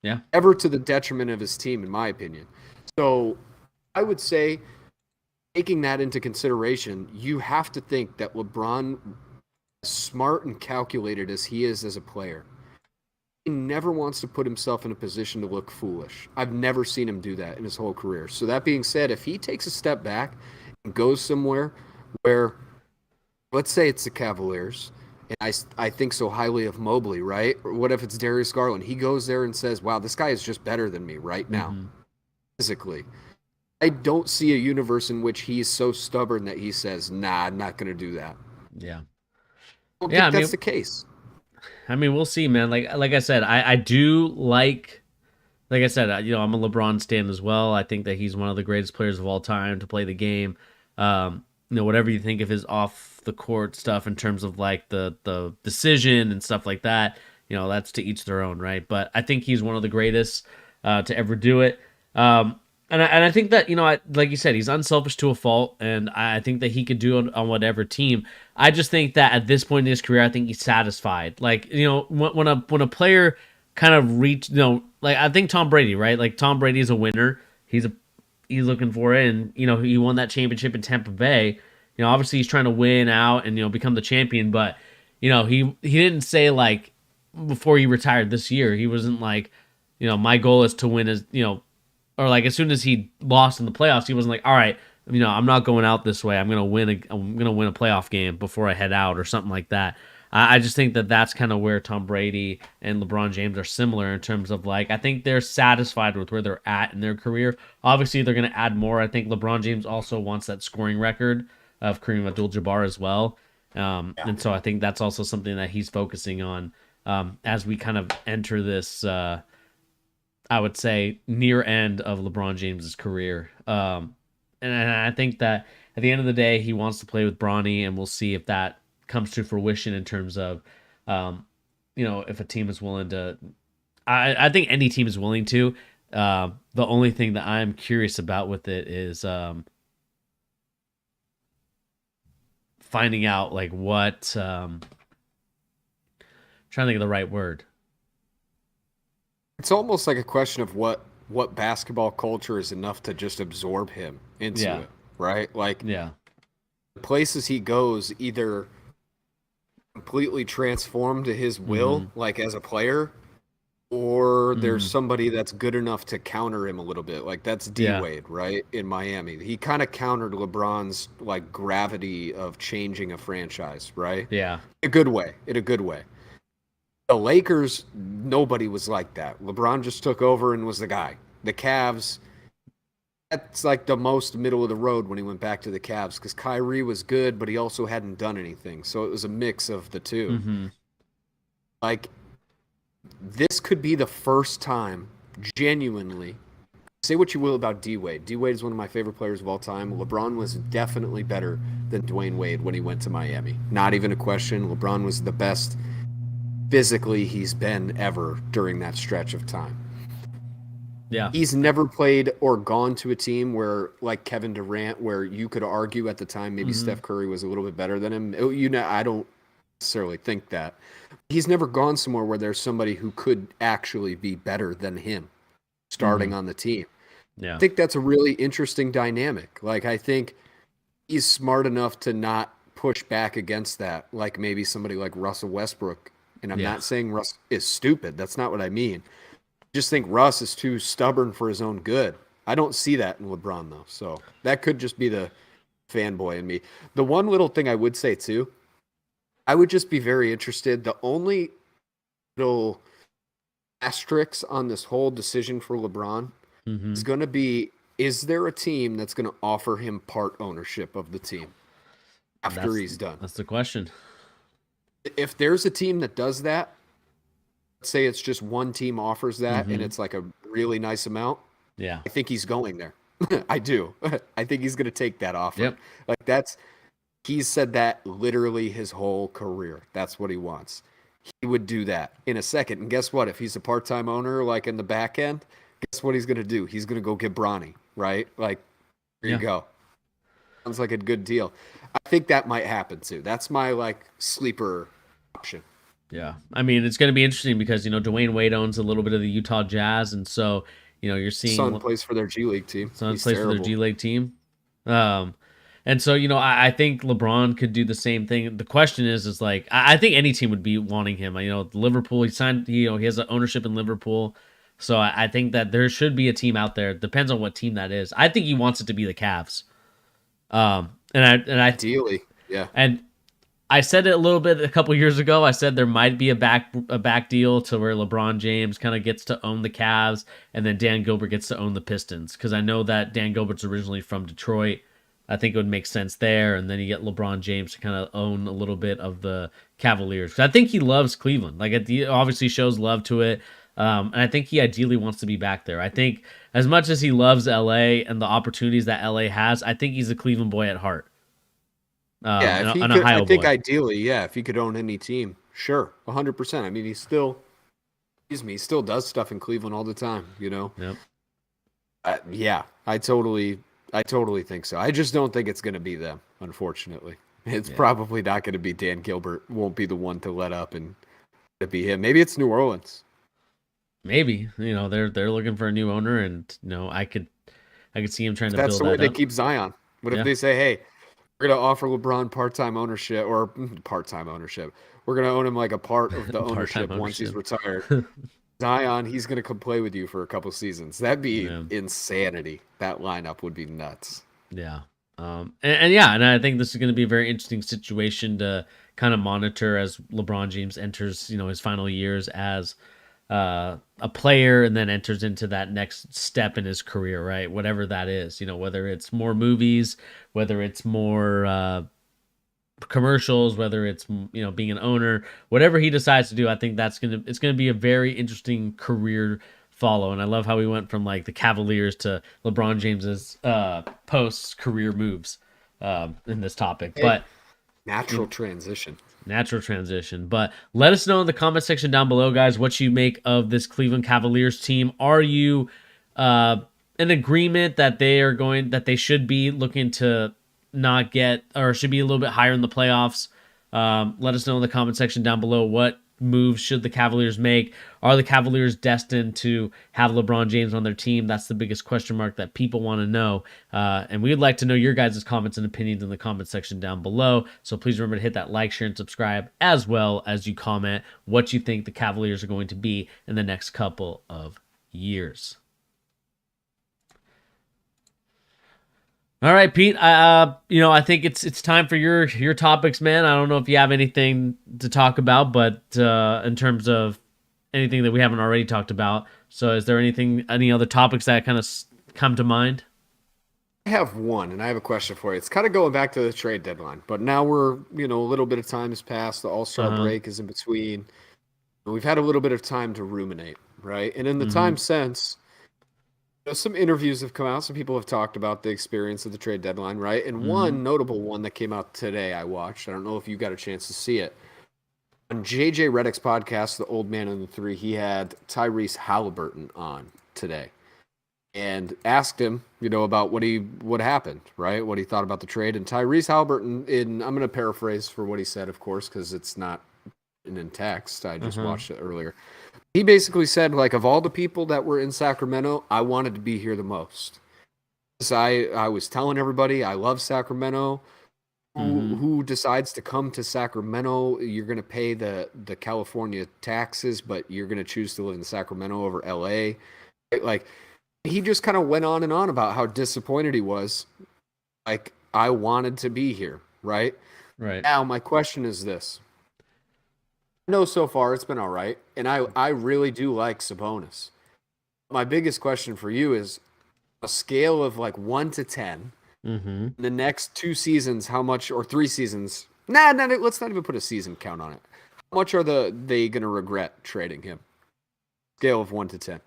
Yeah. Ever to the detriment of his team, in my opinion. So I would say, taking that into consideration, you have to think that LeBron smart and calculated as he is as a player, he never wants to put himself in a position to look foolish. I've never seen him do that in his whole career. So that being said, if he takes a step back and goes somewhere where, let's say it's the Cavaliers, and I think so highly of Mobley, right? Or what if it's Darius Garland? He goes there and says, wow, this guy is just better than me right now, physically. I don't see a universe in which he's so stubborn that he says, nah, I'm not going to do that. Yeah. I don't Yeah, I think mean, that's the case. we'll see, man. Like I said, I do like I said, I'm a LeBron stan as well. I think that he's one of the greatest players of all time to play the game. Whatever you think of his off the court stuff in terms of like the decision and stuff like that, that's to each their own, right? But I think he's one of the greatest to ever do it. And I think that, like you said, he's unselfish to a fault, and I think that he could do it on whatever team. I just think that at this point in his career, I think he's satisfied. Like, when a player kind of like I think Tom Brady, right? Like Tom Brady is a winner. He's looking for it, and he won that championship in Tampa Bay. Obviously he's trying to win out and become the champion, but he didn't say like before he retired this year, he wasn't like, my goal is to win as or like as soon as he lost in the playoffs, he wasn't like, all right, I'm not going out this way. I'm gonna win a playoff game before I head out or something like that. I just think that that's kind of where Tom Brady and LeBron James are similar in terms of like, I think they're satisfied with where they're at in their career. Obviously, they're going to add more. I think LeBron James also wants that scoring record of Kareem Abdul-Jabbar as well. And so I think that's also something that he's focusing on as we kind of enter this, I would say, near end of LeBron James's career. And I think that at the end of the day, he wants to play with Bronny, and we'll see if that comes to fruition in terms of, if a team is willing to. I think any team is willing to. The only thing that I'm curious about with it is finding out like what. Trying to think of the right word. It's almost like a question of what basketball culture is enough to just absorb him into it, right? Like, places he goes either completely transformed to his will, like as a player, or there's somebody that's good enough to counter him a little bit. Like that's D-Wade, right? In Miami. He kind of countered LeBron's like gravity of changing a franchise, right? Yeah. In a good way. The Lakers, nobody was like that. LeBron just took over and was the guy. The Cavs, that's like the most middle of the road when he went back to the Cavs because Kyrie was good, but he also hadn't done anything. So it was a mix of the two. Like, this could be the first time, genuinely, say what you will about D-Wade. D-Wade is one of my favorite players of all time. LeBron was definitely better than Dwayne Wade when he went to Miami. Not even a question. LeBron was the best physically he's been ever during that stretch of time. Yeah. He's never played or gone to a team where, like Kevin Durant, where you could argue at the time maybe Steph Curry was a little bit better than him. I don't necessarily think that. He's never gone somewhere where there's somebody who could actually be better than him starting on the team. Yeah. I think that's a really interesting dynamic. Like, I think he's smart enough to not push back against that, like maybe somebody like Russell Westbrook. And I'm not saying Russ is stupid. That's not what I mean. I just think Russ is too stubborn for his own good. I don't see that in LeBron, though. So that could just be the fanboy in me. The one little thing I would say, too, I would just be very interested. The only little asterisk on this whole decision for LeBron is going to be, is there a team that's going to offer him part ownership of the team after he's done? That's the question. If there's a team that does that, let's say it's just one team offers that and it's like a really nice amount, I think he's going there. I do. I think he's going to take that offer. Like he's said that literally his whole career. That's what he wants. He would do that in a second. And guess what? If he's a part-time owner, like in the back end, guess what he's going to do? He's going to go get Bronny, right? Like, there you go. Sounds like a good deal. I think that might happen too. That's my like sleeper option. Yeah. I mean, it's going to be interesting because, Dwayne Wade owns a little bit of the Utah Jazz. And so, you're seeing. Son plays for their G League team. Son plays for their G League team. And so, I think LeBron could do the same thing. The question is like, I think any team would be wanting him. Liverpool, he signed, he has an ownership in Liverpool. So I think that there should be a team out there. Depends on what team that is. I think he wants it to be the Cavs. Ideally, yeah. And I said it a little bit a couple years ago. I said there might be a back deal to where LeBron James kind of gets to own the Cavs, and then Dan Gilbert gets to own the Pistons. Because I know that Dan Gilbert's originally from Detroit. I think it would make sense there, and then you get LeBron James to kind of own a little bit of the Cavaliers. 'Cause I think he loves Cleveland. Like, it obviously shows love to it, and I think he ideally wants to be back there. I think as much as he loves LA and the opportunities that LA has, I think he's a Cleveland boy at heart. Yeah, if he an could, Ohio I think boy. ideally, yeah, if he could own any team, sure, 100%. I mean, he still does stuff in Cleveland all the time, Yep. Yeah, I totally think so. I just don't think it's going to be them, unfortunately. It's Yeah. probably not going to be Dan Gilbert. Won't be the one to let up and to be him. Maybe it's New Orleans. Maybe they're looking for a new owner, and I could see him trying to That's build the way that they up. keep Zion. What if Yeah, they say, "Hey, we're going to offer LeBron part-time ownership or part-time ownership. We're going to own him like a part of the part-time ownership once he's ownership. retired. Zion, he's going to come play with you for a couple seasons." That'd be Yeah, insanity. That lineup would be nuts. yeah, and yeah, and I think this is going to be a very interesting situation to kind of monitor as LeBron James enters, his final years as a player, and then enters into that next step in his career, right? Whatever that is, whether it's more movies, whether it's more commercials, whether it's being an owner, whatever he decides to do, I think it's gonna be a very interesting career follow. And I love how we went from like the Cavaliers to LeBron James's post career moves in this topic, Hey, but natural transition. natural transition. But let us know in the comment section down below, guys, what you make of this Cleveland Cavaliers team. Are you in agreement that they should be looking to not get, or should be a little bit higher in the playoffs? Let us know in the comment section down below what moves should the Cavaliers make. Are the Cavaliers destined to have LeBron James on their team? That's the biggest question mark that people want to know. And we'd like to know your guys' comments and opinions in the comment section down below. So please remember to hit that like, share, and subscribe, as well as you comment what you think the Cavaliers are going to be in the next couple of years. All right, Pete. I think it's time for your topics, man. I don't know if you have anything to talk about, but in terms of anything that we haven't already talked about, so is there any other topics that kind of come to mind? I have one, and I have a question for you. It's kind of going back to the trade deadline, but now we're, a little bit of time has passed. The All-Star Uh-huh. break is in between. We've had a little bit of time to ruminate, right? And in the Mm-hmm. time since, some interviews have come out. Some people have talked about the experience of the trade deadline, right? And Mm-hmm. one notable one that came out today, I watched. I don't know if you got a chance to see it. On JJ Redick's podcast, The Old Man and the Three, he had Tyrese Halliburton on today and asked him, about what happened, right? What he thought about the trade. And Tyrese Halliburton, I'm going to paraphrase for what he said, of course, because it's not in text. I just Uh-huh. watched it earlier. He basically said, like, of all the people that were in Sacramento, I wanted to be here the most. So I was telling everybody I love Sacramento. Mm-hmm. Who decides to come to Sacramento? You're going to pay the California taxes, but you're going to choose to live in Sacramento over LA. Like, he just kind of went on and on about how disappointed he was. Like, I wanted to be here, right? Right. Now, my question is this. I know so far it's been all right, and I really do like Sabonis. My biggest question for you is a scale of like 1 to 10. Mm-hmm. The next 2 seasons, how much, or 3 seasons? Let's not even put a season count on it. How much are they going to regret trading him? Scale of 1 to 10.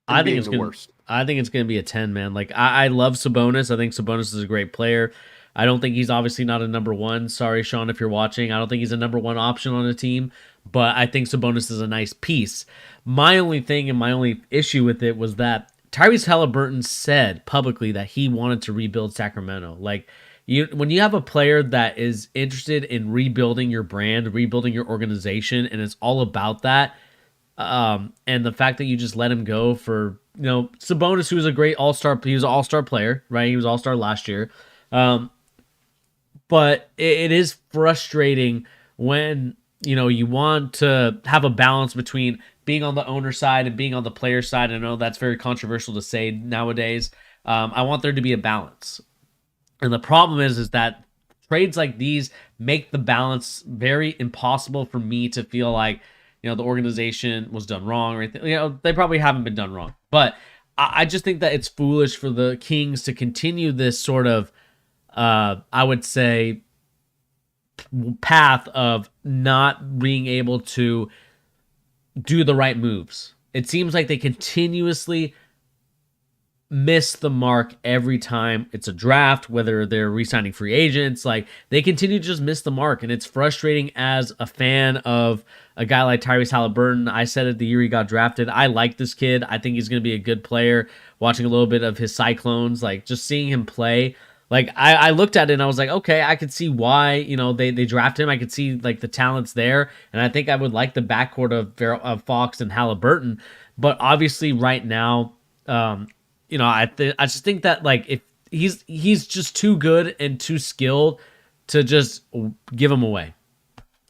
I think Being it's the gonna. worst. I think it's gonna be a 10, man. Like I love Sabonis. I think Sabonis is a great player. I don't think he's obviously not a number one. Sorry, Sean, if you're watching. I don't think he's a number one option on a team, but I think Sabonis is a nice piece. My only thing and my only issue with it was that Tyrese Halliburton said publicly that he wanted to rebuild Sacramento. Like when you have a player that is interested in rebuilding your brand, rebuilding your organization, and it's all about that. And the fact that you just let him go for, Sabonis, who was a great all-star, he was an all-star player, right? He was all-star last year. but it is frustrating when you want to have a balance between being on the owner side and being on the player side. I know that's very controversial to say nowadays. I want there to be a balance, and the problem is that trades like these make the balance very impossible for me to feel like the organization was done wrong or anything. They probably haven't been done wrong, but I just think that it's foolish for the Kings to continue this sort of, I would say, path of not being able to do the right moves. It seems like they continuously miss the mark every time it's a draft, whether they're re-signing free agents. Like, they continue to just miss the mark, and it's frustrating as a fan of a guy like Tyrese Halliburton. I said it the year he got drafted. I like this kid. I think he's going to be a good player. Watching a little bit of his Cyclones, like just seeing him play, like I looked at it and I was like, okay, I could see why they drafted him. I could see like the talents there, and I think I would like the backcourt of Fox and Halliburton. But obviously, right now, I just think that like if he's just too good and too skilled to just give him away.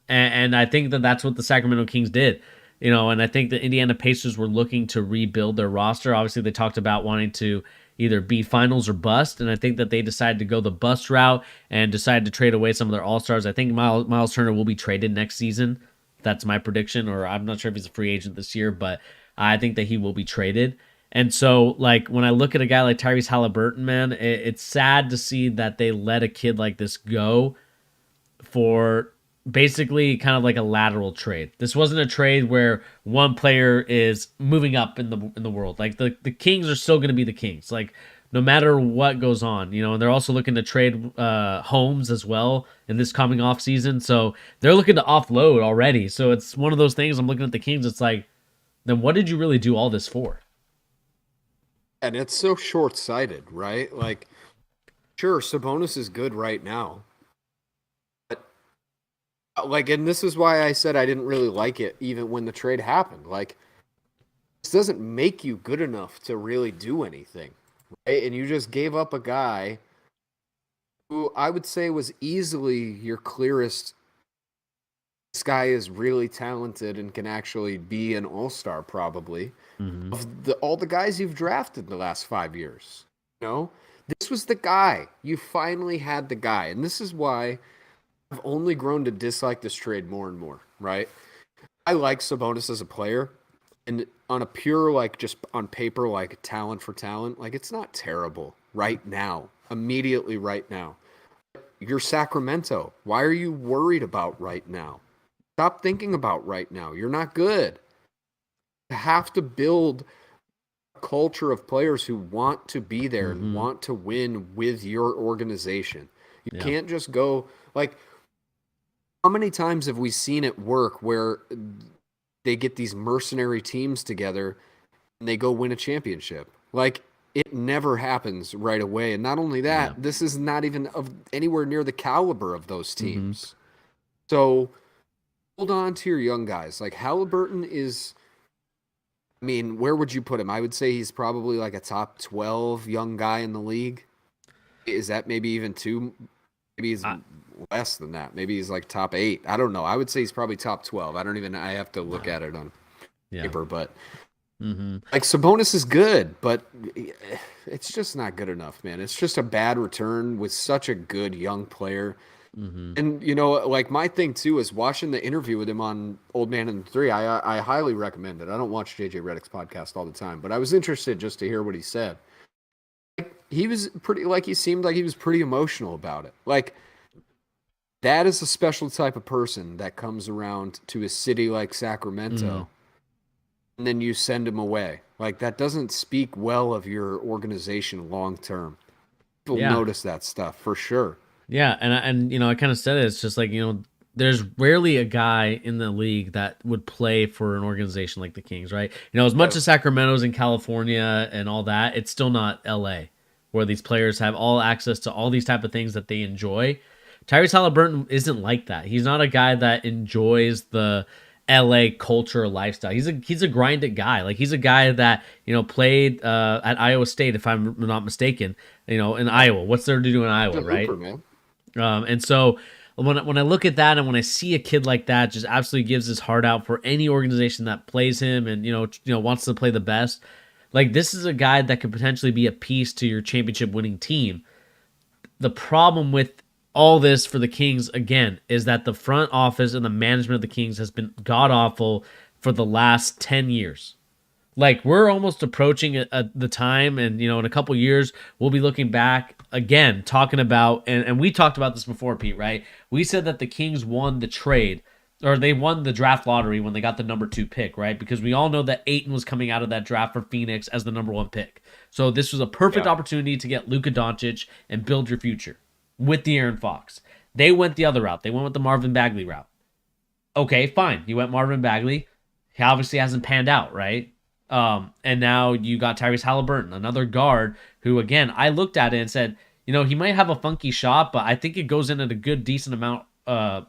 And I think that that's what the Sacramento Kings did, and I think the Indiana Pacers were looking to rebuild their roster. Obviously, they talked about wanting to either be finals or bust, and I think that they decided to go the bust route and decided to trade away some of their all-stars. I think Miles Turner will be traded next season. That's my prediction, or I'm not sure if he's a free agent this year, but I think that he will be traded. And so, like, when I look at a guy like Tyrese Halliburton, man, it's sad to see that they let a kid like this go for basically kind of like a lateral trade. This wasn't a trade where one player is moving up in the world. Like the Kings are still going to be the Kings, like no matter what goes on, and they're also looking to trade Holmes as well in this coming off season. So they're looking to offload already. So it's one of those things. I'm looking at the Kings. It's like, then what did you really do all this for? And it's so short-sighted, right? Like, sure, Sabonis is good right now. Like, and this is why I said I didn't really like it even when the trade happened. Like, this doesn't make you good enough to really do anything, right? And you just gave up a guy who I would say was easily your clearest. This guy is really talented and can actually be an all-star probably. Mm-hmm. Of all the guys you've drafted in the last 5 years. This was the guy. You finally had the guy. And this is why I've only grown to dislike this trade more and more, right? I like Sabonis as a player, and on a pure, like, just on paper, like, talent for talent, like, it's not terrible right now, immediately right now. You're Sacramento. Why are you worried about right now? Stop thinking about right now. You're not good. You have to build a culture of players who want to be there and want to win with your organization. You can't just go, like, how many times have we seen it work where they get these mercenary teams together and they go win a championship? Like, it never happens right away. And not only that, this is not even of anywhere near the caliber of those teams. So hold on to your young guys. Like, Halliburton is, I mean, where would you put him? I would say he's probably like a top 12 young guy in the league. Is that maybe even too? Maybe he's less than that. Maybe he's like top 8. I don't know. I would say he's probably top 12. I have to look at it on paper, but like, Sabonis is good, but it's just not good enough, man. It's just a bad return with such a good young player. And, like, my thing too is watching the interview with him on Old Man and the Three. I highly recommend it. I don't watch JJ Redick's podcast all the time, but I was interested just to hear what he said. He was he seemed like he was pretty emotional about it. Like, that is a special type of person that comes around to a city like Sacramento, and then you send him away. Like, that doesn't speak well of your organization long term. People notice that stuff for sure. Yeah, and I kind of said it. It's just like, there's rarely a guy in the league that would play for an organization like the Kings, right? As much as Sacramento's in California and all that, it's still not LA, where these players have all access to all these type of things that they enjoy. Tyrese Halliburton isn't like that. He's not a guy that enjoys the LA culture lifestyle. He's a grinded guy. Like, he's a guy that, played at Iowa State, if I'm not mistaken, in Iowa. What's there to do in Iowa, right? Hooper, man. And so when I look at that and when I see a kid like that, just absolutely gives his heart out for any organization that plays him and wants to play the best. Like this is a guy that could potentially be a piece to your championship winning team. The problem with all this for the Kings again is that the front office and the management of the Kings has been god awful for the last 10 years. Like we're almost approaching the time, and in a couple years we'll be looking back again talking about, and we talked about this before, Pete, right? We said that the Kings won the trade, or they won the draft lottery when they got the number 2 pick, right? Because we all know that Ayton was coming out of that draft for Phoenix as the number 1 pick. So this was a perfect opportunity to get Luka Doncic and build your future with De'Aaron Fox. They went the other route. They went with the Marvin Bagley route. Okay, fine. You went Marvin Bagley. He obviously hasn't panned out, right? And now you got Tyrese Halliburton, another guard who, again, I looked at it and said, he might have a funky shot, but I think it goes in at a good, decent amount.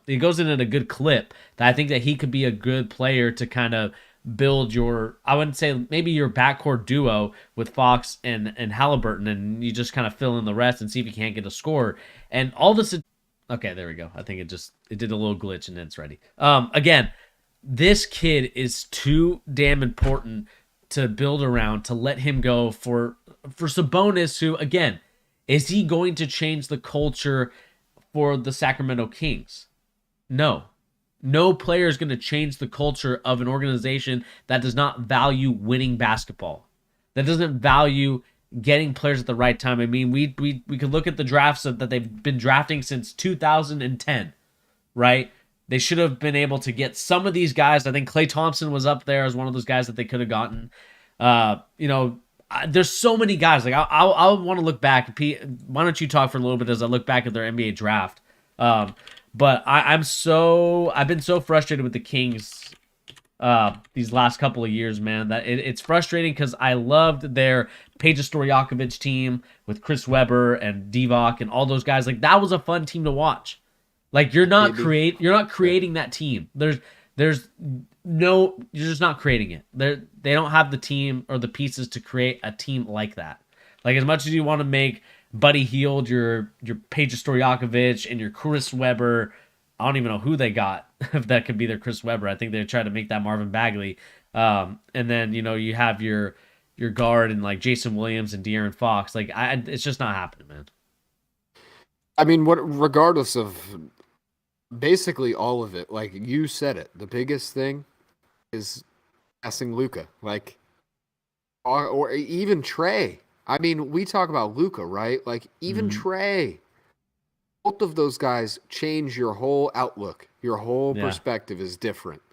It goes in at a good clip that I think that he could be a good player to kind of build your, I wouldn't say maybe your backcourt duo with Fox and Halliburton, and you just kind of fill in the rest and see if you can't get a score. And all this, okay, there we go. I think it did a little glitch and it's ready. Again, this kid is too damn important to build around, to let him go for Sabonis, who, again, is he going to change the culture for the Sacramento Kings? No. No player is going to change the culture of an organization that does not value winning basketball, that doesn't value getting players at the right time. I mean, we could look at the drafts that they've been drafting since 2010, right? They should have been able to get some of these guys. I think Klay Thompson was up there as one of those guys that they could have gotten. There's so many guys. Like I want to look back. Pete, why don't you talk for a little bit as I look back at their NBA draft? But I've been so frustrated with the Kings these last couple of years, man, that it's frustrating because I loved their Peja Stojakovic team with Chris Webber and Divac and all those guys. Like that was a fun team to watch. Like you're not creating that team. You're just not creating it. They don't have the team or the pieces to create a team like that. Like as much as you want to make Buddy Hield your Peja Stojakovic and your Chris Webber, I don't even know who they got if that could be their Chris Webber. I think they tried to make that Marvin Bagley. And then you have your guard and like Jason Williams and De'Aaron Fox. Like it's just not happening, man. I mean, regardless of basically all of it, like you said it, the biggest thing is passing Luka, like, or even Trey. I mean, we talk about Luka, right? Like even Trey, both of those guys change your whole outlook. Your whole perspective is different.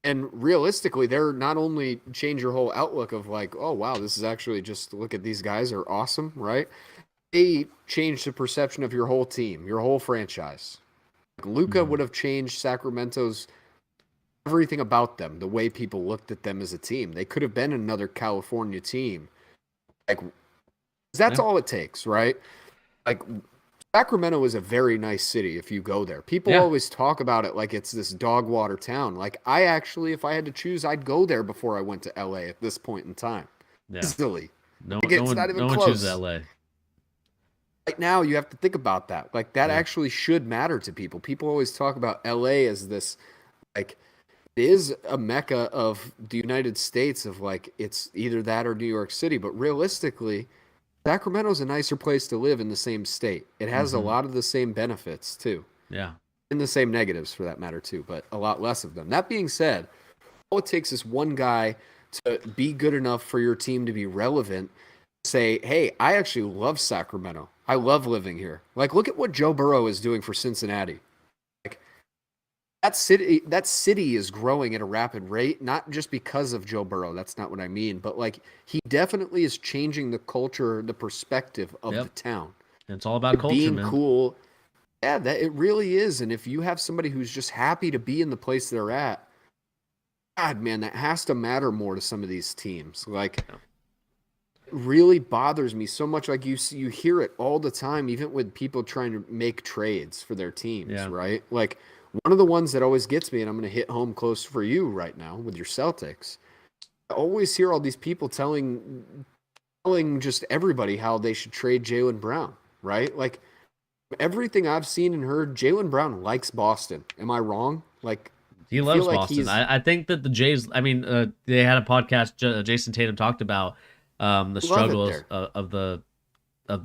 And realistically, they're not only change your whole outlook of like, oh wow, this is actually just look at these guys are awesome, right? They change the perception of your whole team, your whole franchise. Luka would have changed Sacramento's everything about them, the way people looked at them as a team. They could have been another California team. Like, that's all it takes, right? Like, Sacramento is a very nice city if you go there. People always talk about it like it's this dog water town. Like, I actually, if I had to choose, I'd go there before I went to LA at this point in time. Yeah. Easily. No one chooses LA. Right now, you have to think about that. Like, that actually should matter to people. People always talk about LA as this, like, it is a mecca of the United States of, like, it's either that or New York City. But realistically, Sacramento's a nicer place to live in the same state. It has a lot of the same benefits, too. Yeah. And the same negatives, for that matter, too, but a lot less of them. That being said, all it takes is one guy to be good enough for your team to be relevant, say, hey, I actually love Sacramento. I love living here. Like, look at what Joe Burrow is doing for Cincinnati. Like, that city is growing at a rapid rate, not just because of Joe Burrow. That's not what I mean. But, like, he definitely is changing the culture, the perspective of the town. It's all about culture, being man. Cool. Yeah, that it really is. And if you have somebody who's just happy to be in the place they're at, God, man, that has to matter more to some of these teams. Like, really bothers me so much. Like you hear it all the time, even with people trying to make trades for their teams, right? Like one of the ones that always gets me, and I'm going to hit home close for you right now with your Celtics. I always hear all these people telling just everybody how they should trade Jaylen Brown, right? Like Everything I've seen and heard, Jaylen Brown likes Boston. Am I wrong? Like, He I feel loves like Boston. he's I think that the Jays. I mean, they had a podcast. Jason Tatum talked about the love it struggles there. of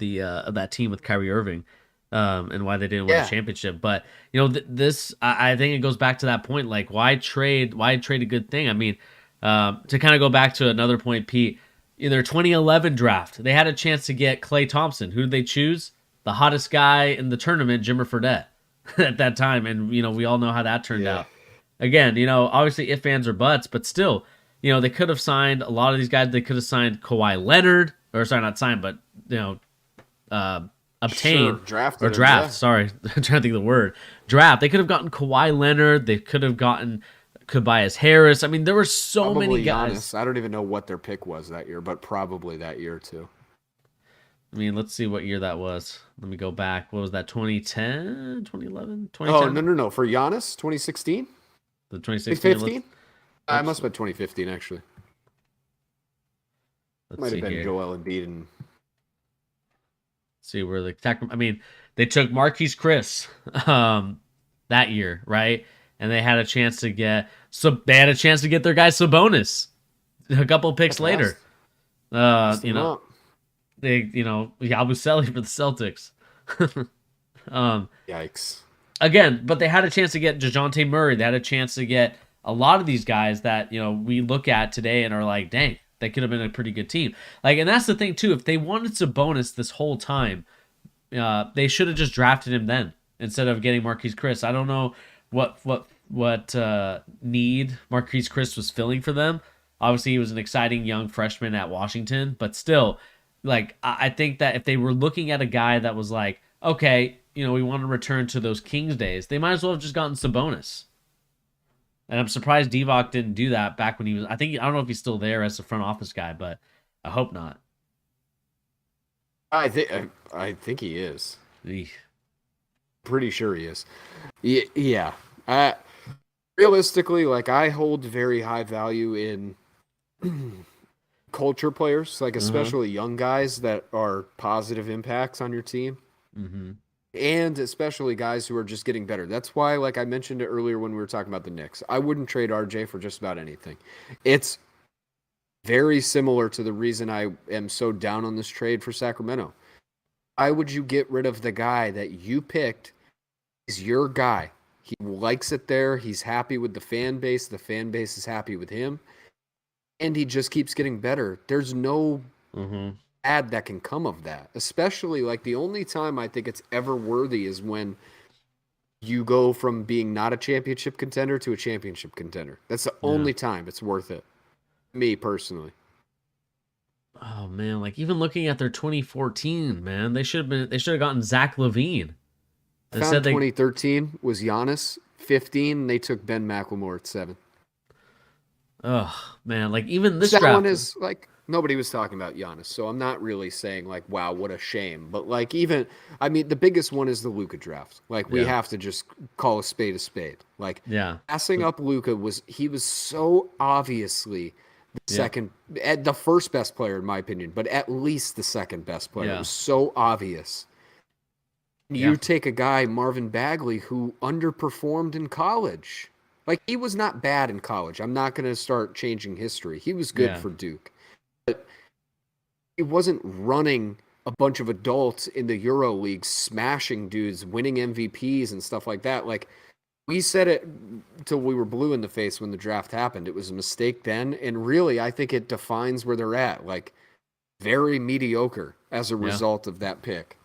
that team with Kyrie Irving, and why they didn't win a Yeah, championship. But this I think it goes back to that point. Like, why trade? Why trade a good thing? I mean, to kind of go back to another point, Pete. In their 2011 draft, they had a chance to get Klay Thompson. Who did they choose? The hottest guy in the tournament, Jimmer Fredette, at that time, and we all know how that turned yeah. out. Again, obviously if fans or buts, but still, they could have signed a lot of these guys. They could have signed Kawhi Leonard, or sorry, not signed, but uh, Sure, obtain or drafted him. draft. Yeah, Sorry, I'm trying to think of the word. Draft. They could have gotten Kawhi Leonard. They could have gotten Tobias Harris. I mean, there were so many probably guys. Giannis. I don't even know what their pick was that year, but probably that year too. I mean, let's see what year that was. Let me go back. What was that? 2010, 2011, Oh 2010? no, for Giannis, 2016, The 2016. 2015. I Let's must have been 2015 actually. let's Might have see been here. Joel Embiid and See where the I mean, they took Marquise Chris that year, right? And they had a chance to get their guy Sabonis a couple picks passed, later. passed You him know, up. Yabusele for the Celtics. um, Yikes. again, but they had a chance to get DeJounte Murray. They had a chance to get a lot of these guys that we look at today and are like, dang, that could have been a pretty good team. Like, and that's the thing too. If they wanted Sabonis this whole time, they should have just drafted him then instead of getting Marquise Chris. I don't know what need Marquise Chris was filling for them. Obviously, he was an exciting young freshman at Washington, but still, like I think that if they were looking at a guy that was like, okay, we want to return to those Kings days, they might as well have just gotten Sabonis. And I'm surprised Divock didn't do that back when he was. I don't know if he's still there as a front office guy, but I hope not. I think he is. Eesh. Pretty sure he is. Yeah. Uh, Realistically, like I hold very high value in culture players, like Uh-huh. especially young guys that are positive impacts on your team, Mm-hmm. and especially guys who are just getting better. That's why, like I mentioned it earlier when we were talking about the Knicks, I wouldn't trade RJ for just about anything. It's very similar to the reason I am so down on this trade for Sacramento. Why would you get rid of the guy that you picked? Is your guy. He likes it there. He's happy with the fan base. The fan base is happy with him. And he just keeps getting better. There's no Mm-hmm. bad that can come of that. Especially like the only time I think it's ever worthy is when you go from being not a championship contender to a championship contender. That's the Yeah. only time it's worth it. Me personally. Oh man, like even looking at their 2014, man, they should have gotten Zach LaVine. I found Instead they 2013 was Giannis. 15, they took Ben McLemore at 7. oh man, like even this That one draft. is like nobody was talking about Giannis, so I'm not really saying like, wow, what a shame. But like even I mean the biggest one is the Luca draft. Like we Yeah. have to just call a spade a spade. Like Yeah. passing up Luca was so obviously the Yeah. second at the first best player in my opinion, but at least the second best player. It Yeah. was so obvious. Yeah. You take a guy, Marvin Bagley, who underperformed in college. Like, he was not bad in college. I'm not going to start changing history. He was good Yeah. for Duke. But he wasn't running a bunch of adults in the Euro League, smashing dudes, winning MVPs and stuff like that. Like, we said it till we were blue in the face when the draft happened. It was a mistake then. And really, I think it defines where they're at. Like, very mediocre as a Yeah. result of that pick.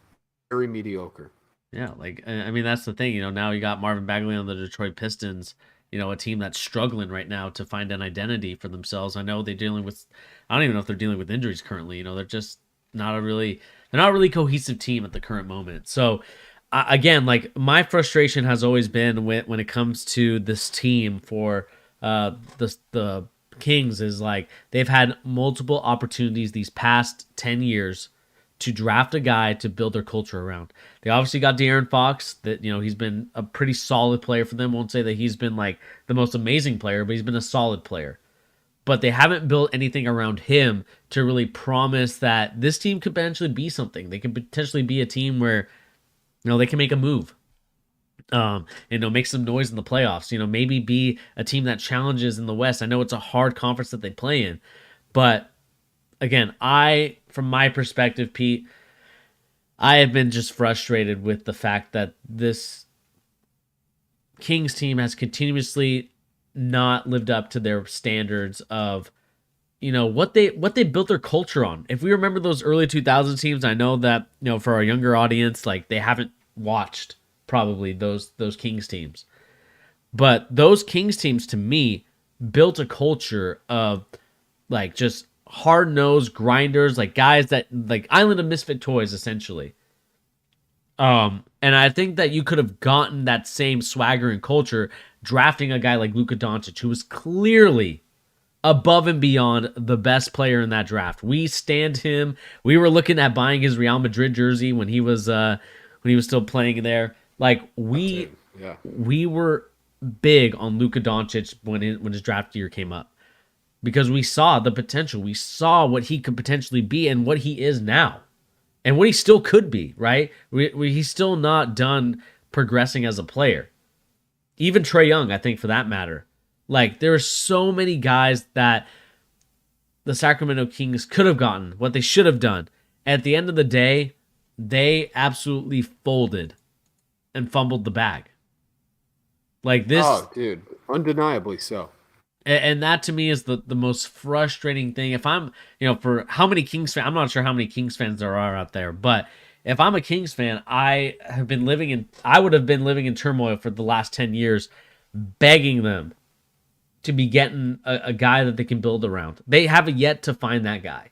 Very mediocre. Yeah, like I mean that's the thing, now you got Marvin Bagley on the Detroit Pistons, a team that's struggling right now to find an identity for themselves. I know they're dealing with I don't even know if they're dealing with injuries currently, they're just they're not a really cohesive team at the current moment. So again, like my frustration has always been when it comes to this team for the Kings is like they've had multiple opportunities these past 10 years to draft a guy to build their culture around. They obviously got De'Aaron Fox. That he's been a pretty solid player for them. Won't say that he's been like the most amazing player, but he's been a solid player. But they haven't built anything around him to really promise that this team could potentially be something. They could potentially be a team where They can make a move. Make some noise in the playoffs. Maybe be a team that challenges in the West. I know it's a hard conference that they play in, but again, from my perspective, Pete, I have been just frustrated with the fact that this Kings team has continuously not lived up to their standards of what they built their culture on. If we remember those early 2000 teams, I know that for our younger audience, like they haven't watched probably those Kings teams, but those Kings teams to me built a culture of like just hard-nosed grinders, like guys that like Island of Misfit Toys essentially. And I think that you could have gotten that same swagger and culture drafting a guy like Luka Doncic, who was clearly above and beyond the best player in that draft. We stand him. We were looking at buying his Real Madrid jersey when he was still playing there. Like we were big on Luka Doncic when his draft year came up because we saw the potential. We saw what he could potentially be and what he is now. And what he still could be, right? He's still not done progressing as a player. Even Trae Young, I think, for that matter. Like, there are so many guys that the Sacramento Kings could have gotten, what they should have done. At the end of the day, they absolutely folded and fumbled the bag. Like this. Oh, dude. Undeniably so. And that to me is the most frustrating thing. If I'm, for how many Kings fans, I'm not sure how many Kings fans there are out there, but if I'm a Kings fan, I would have been living in turmoil for the last 10 years, begging them to be getting a guy that they can build around. They have yet to find that guy.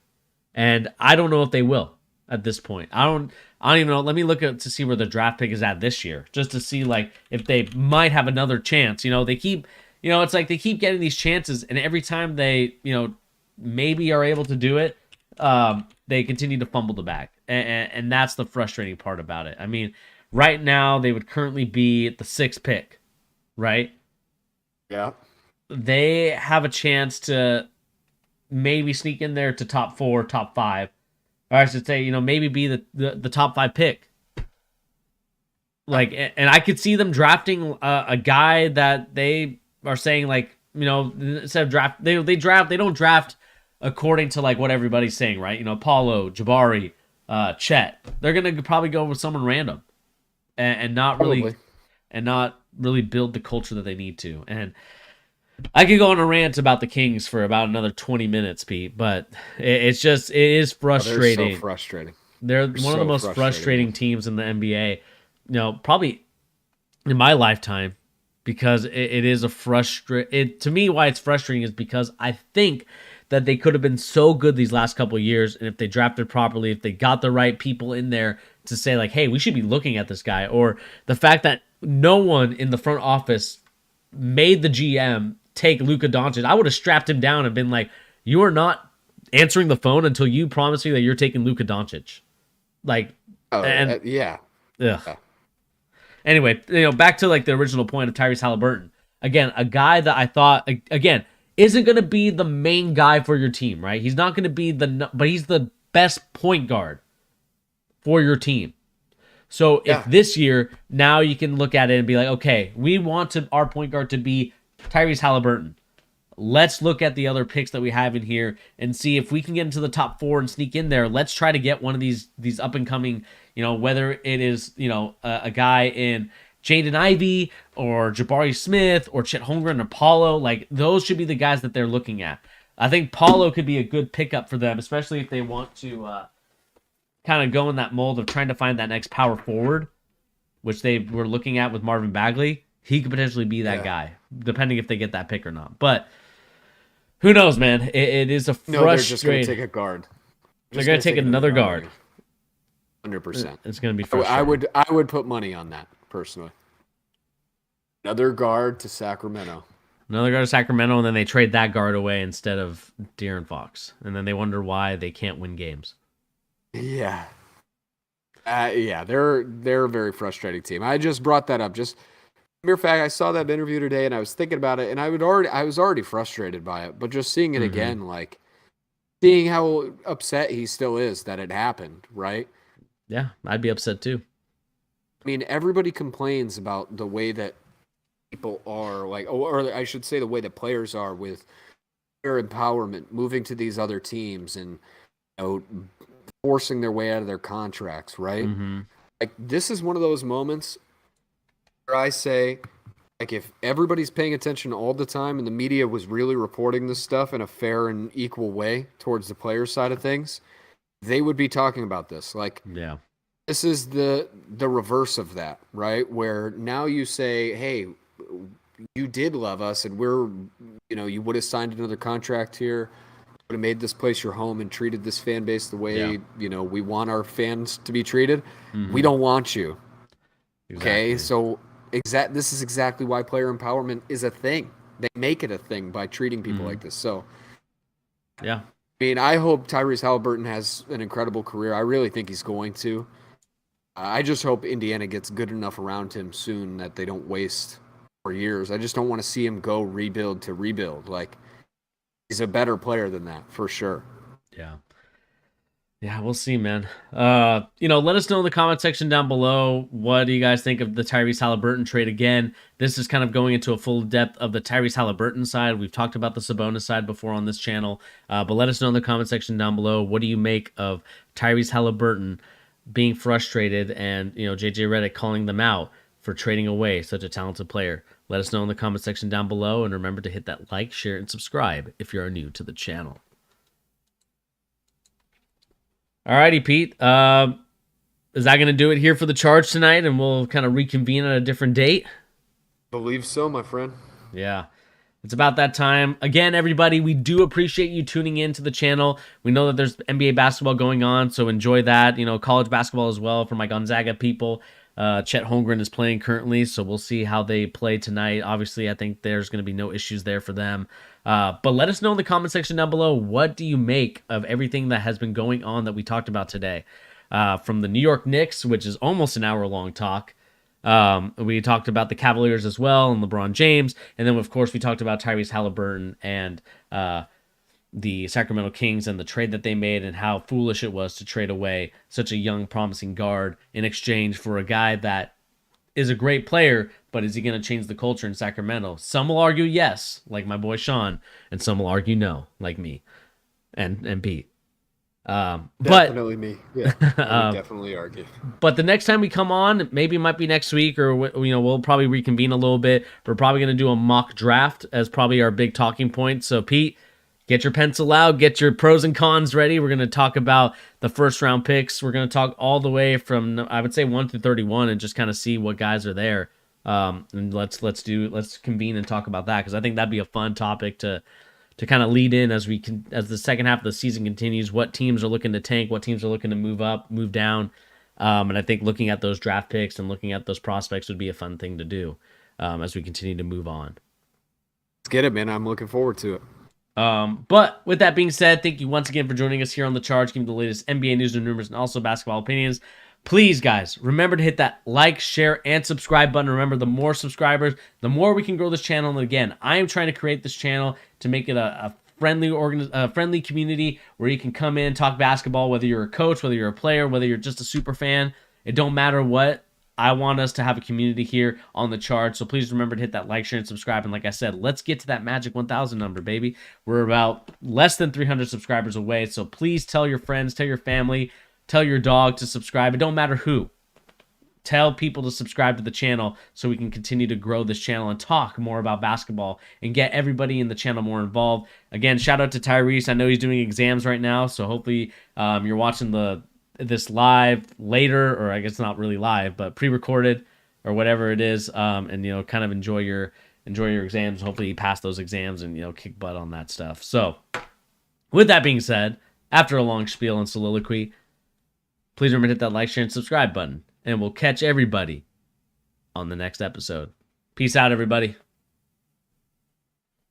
And I don't know if they will at this point. I don't even know. Let me look to see where the draft pick is at this year, just to see like if they might have another chance. They keep, it's like they keep getting these chances, and every time they, maybe are able to do it, they continue to fumble the bag. And that's the frustrating part about it. I mean, right now they would currently be the 6th pick, right? Yeah. They have a chance to maybe sneak in there to top 4, top 5. Or I should say, maybe be the top 5 pick. Like, and I could see them drafting a guy that they are saying, like, instead of draft, they don't draft according to like what everybody's saying, right? Paulo, Jabari, Chet. They're gonna probably go with someone random, and not really build the culture that they need to. And I could go on a rant about the Kings for about another 20 minutes, Pete, but it is frustrating. They're so frustrating. They're one of the most frustrating teams in the NBA, probably in my lifetime, because it is to me, why it's frustrating is because I think that they could have been so good these last couple of years, and if they drafted properly, if they got the right people in there to say like, hey, we should be looking at this guy, or the fact that no one in the front office made the GM take Luka Doncic, I would have strapped him down and been like, you are not answering the phone until you promise me that you're taking Luka Doncic. Like, yeah. Ugh. Anyway, back to like the original point of Tyrese Halliburton. Again, a guy that I thought, again, isn't going to be the main guy for your team, right? He's not going to be but he's the best point guard for your team. So if this year, now you can look at it and be like, okay, we want our point guard to be Tyrese Halliburton. Let's look at the other picks that we have in here and see if we can get into the top 4 and sneak in there. Let's try to get one of these up and coming, whether it is, a guy in Jaden Ivey or Jabari Smith or Chet Holmgren or Paulo. Like, those should be the guys that they're looking at. I think Paulo could be a good pickup for them, especially if they want to kind of go in that mold of trying to find that next power forward, which they were looking at with Marvin Bagley. He could potentially be that guy, depending if they get that pick or not. But who knows, man? It is a frustrating. No, they're just going to take a guard. They're going to take another guard. 100%. It's going to be frustrating. I would put money on that, personally. Another guard to Sacramento. Another guard to Sacramento, and then they trade that guard away instead of De'Aaron Fox. And then they wonder why they can't win games. Yeah. They're a very frustrating team. I just brought that up. Just mere fact, I saw that interview today, and I was thinking about it, and I was already frustrated by it. But just seeing it again, like seeing how upset he still is that it happened, right? Yeah, I'd be upset too. I mean, everybody complains about the way that people are, like, or I should say the way that players are with their empowerment, moving to these other teams and, forcing their way out of their contracts, right? Mm-hmm. Like, this is one of those moments where I say, like, if everybody's paying attention all the time and the media was really reporting this stuff in a fair and equal way towards the player side of things, they would be talking about this. Like, Yeah. this is the reverse of that, right? Where now you say, hey, you did love us and you would have signed another contract here, would have made this place your home and treated this fan base the Yeah. way, we want our fans to be treated. Mm-hmm. We don't want you. Exactly. Okay? So this is exactly why player empowerment is a thing. They make it a thing by treating people like this. So, yeah. I mean, I hope Tyrese Halliburton has an incredible career. I really think he's going to. I just hope Indiana gets good enough around him soon that they don't waste 4 years. I just don't want to see him go rebuild to rebuild. Like, he's a better player than that, for sure. Yeah. Yeah, we'll see, man. Let us know in the comment section down below. What do you guys think of the Tyrese Halliburton trade? Again, this is kind of going into a full depth of the Tyrese Halliburton side. We've talked about the Sabonis side before on this channel, but let us know in the comment section down below. What do you make of Tyrese Halliburton being frustrated and, JJ Redick calling them out for trading away such a talented player? Let us know in the comment section down below, and remember to hit that like, share, and subscribe if you are new to the channel. Alrighty, Pete. Is that going to do it here for the charge tonight, and we'll kind of reconvene at a different date? Believe so, my friend. Yeah. It's about that time. Again, everybody, we do appreciate you tuning in to the channel. We know that there's NBA basketball going on, so enjoy that. College basketball as well for my Gonzaga people. Chet Holmgren is playing currently, so we'll see how they play tonight. Obviously, I think there's going to be no issues there for them. But let us know in the comment section down below, what do you make of everything that has been going on that we talked about today? From the New York Knicks, which is almost an hour-long talk. We talked about the Cavaliers as well and LeBron James. And then, of course, we talked about Tyrese Halliburton and the Sacramento Kings and the trade that they made and how foolish it was to trade away such a young, promising guard in exchange for a guy that is a great player, but is he going to change the culture in Sacramento? Some will argue yes, like my boy Sean, and some will argue no, like me and Pete. Definitely me. Yeah, I would definitely argue. But the next time we come on, maybe it might be next week, or we'll probably reconvene a little bit. We're probably going to do a mock draft as probably our big talking point. So Pete, get your pencil out, get your pros and cons ready. We're going to talk about the first round picks. We're going to talk all the way from, I would say, 1 through 31 and just kind of see what guys are there. And let's convene and talk about that, because I think that'd be a fun topic to kind of lead in as the second half of the season continues. What teams are looking to tank, what teams are looking to move up, move down. And I think looking at those draft picks and looking at those prospects would be a fun thing to do as we continue to move on. Let's get it, man. I'm looking forward to it. But with that being said, thank you once again for joining us here on The Charge, giving the latest NBA news and rumors and also basketball opinions. Please, guys, remember to hit that like, share, and subscribe button. Remember, the more subscribers, the more we can grow this channel. And again, I am trying to create this channel to make it a friendly community where you can come in, talk basketball, whether you're a coach, whether you're a player, whether you're just a super fan. It don't matter what. I want us to have a community here on The Charge. So please remember to hit that like, share, and subscribe. And like I said, let's get to that magic 1,000 number, baby. We're about less than 300 subscribers away. So please tell your friends, tell your family, tell your dog to subscribe. It don't matter who. Tell people to subscribe to the channel so we can continue to grow this channel and talk more about basketball and get everybody in the channel more involved. Again, shout out to Tyrese. I know he's doing exams right now, so hopefully you're watching this live later, or I guess not really live, but pre-recorded or whatever it is, and kind of enjoy your exams. Hopefully you pass those exams and kick butt on that stuff. So with that being said, after a long spiel and soliloquy, please remember to hit that like, share, and subscribe button, and we'll catch everybody on the next episode. Peace out, everybody.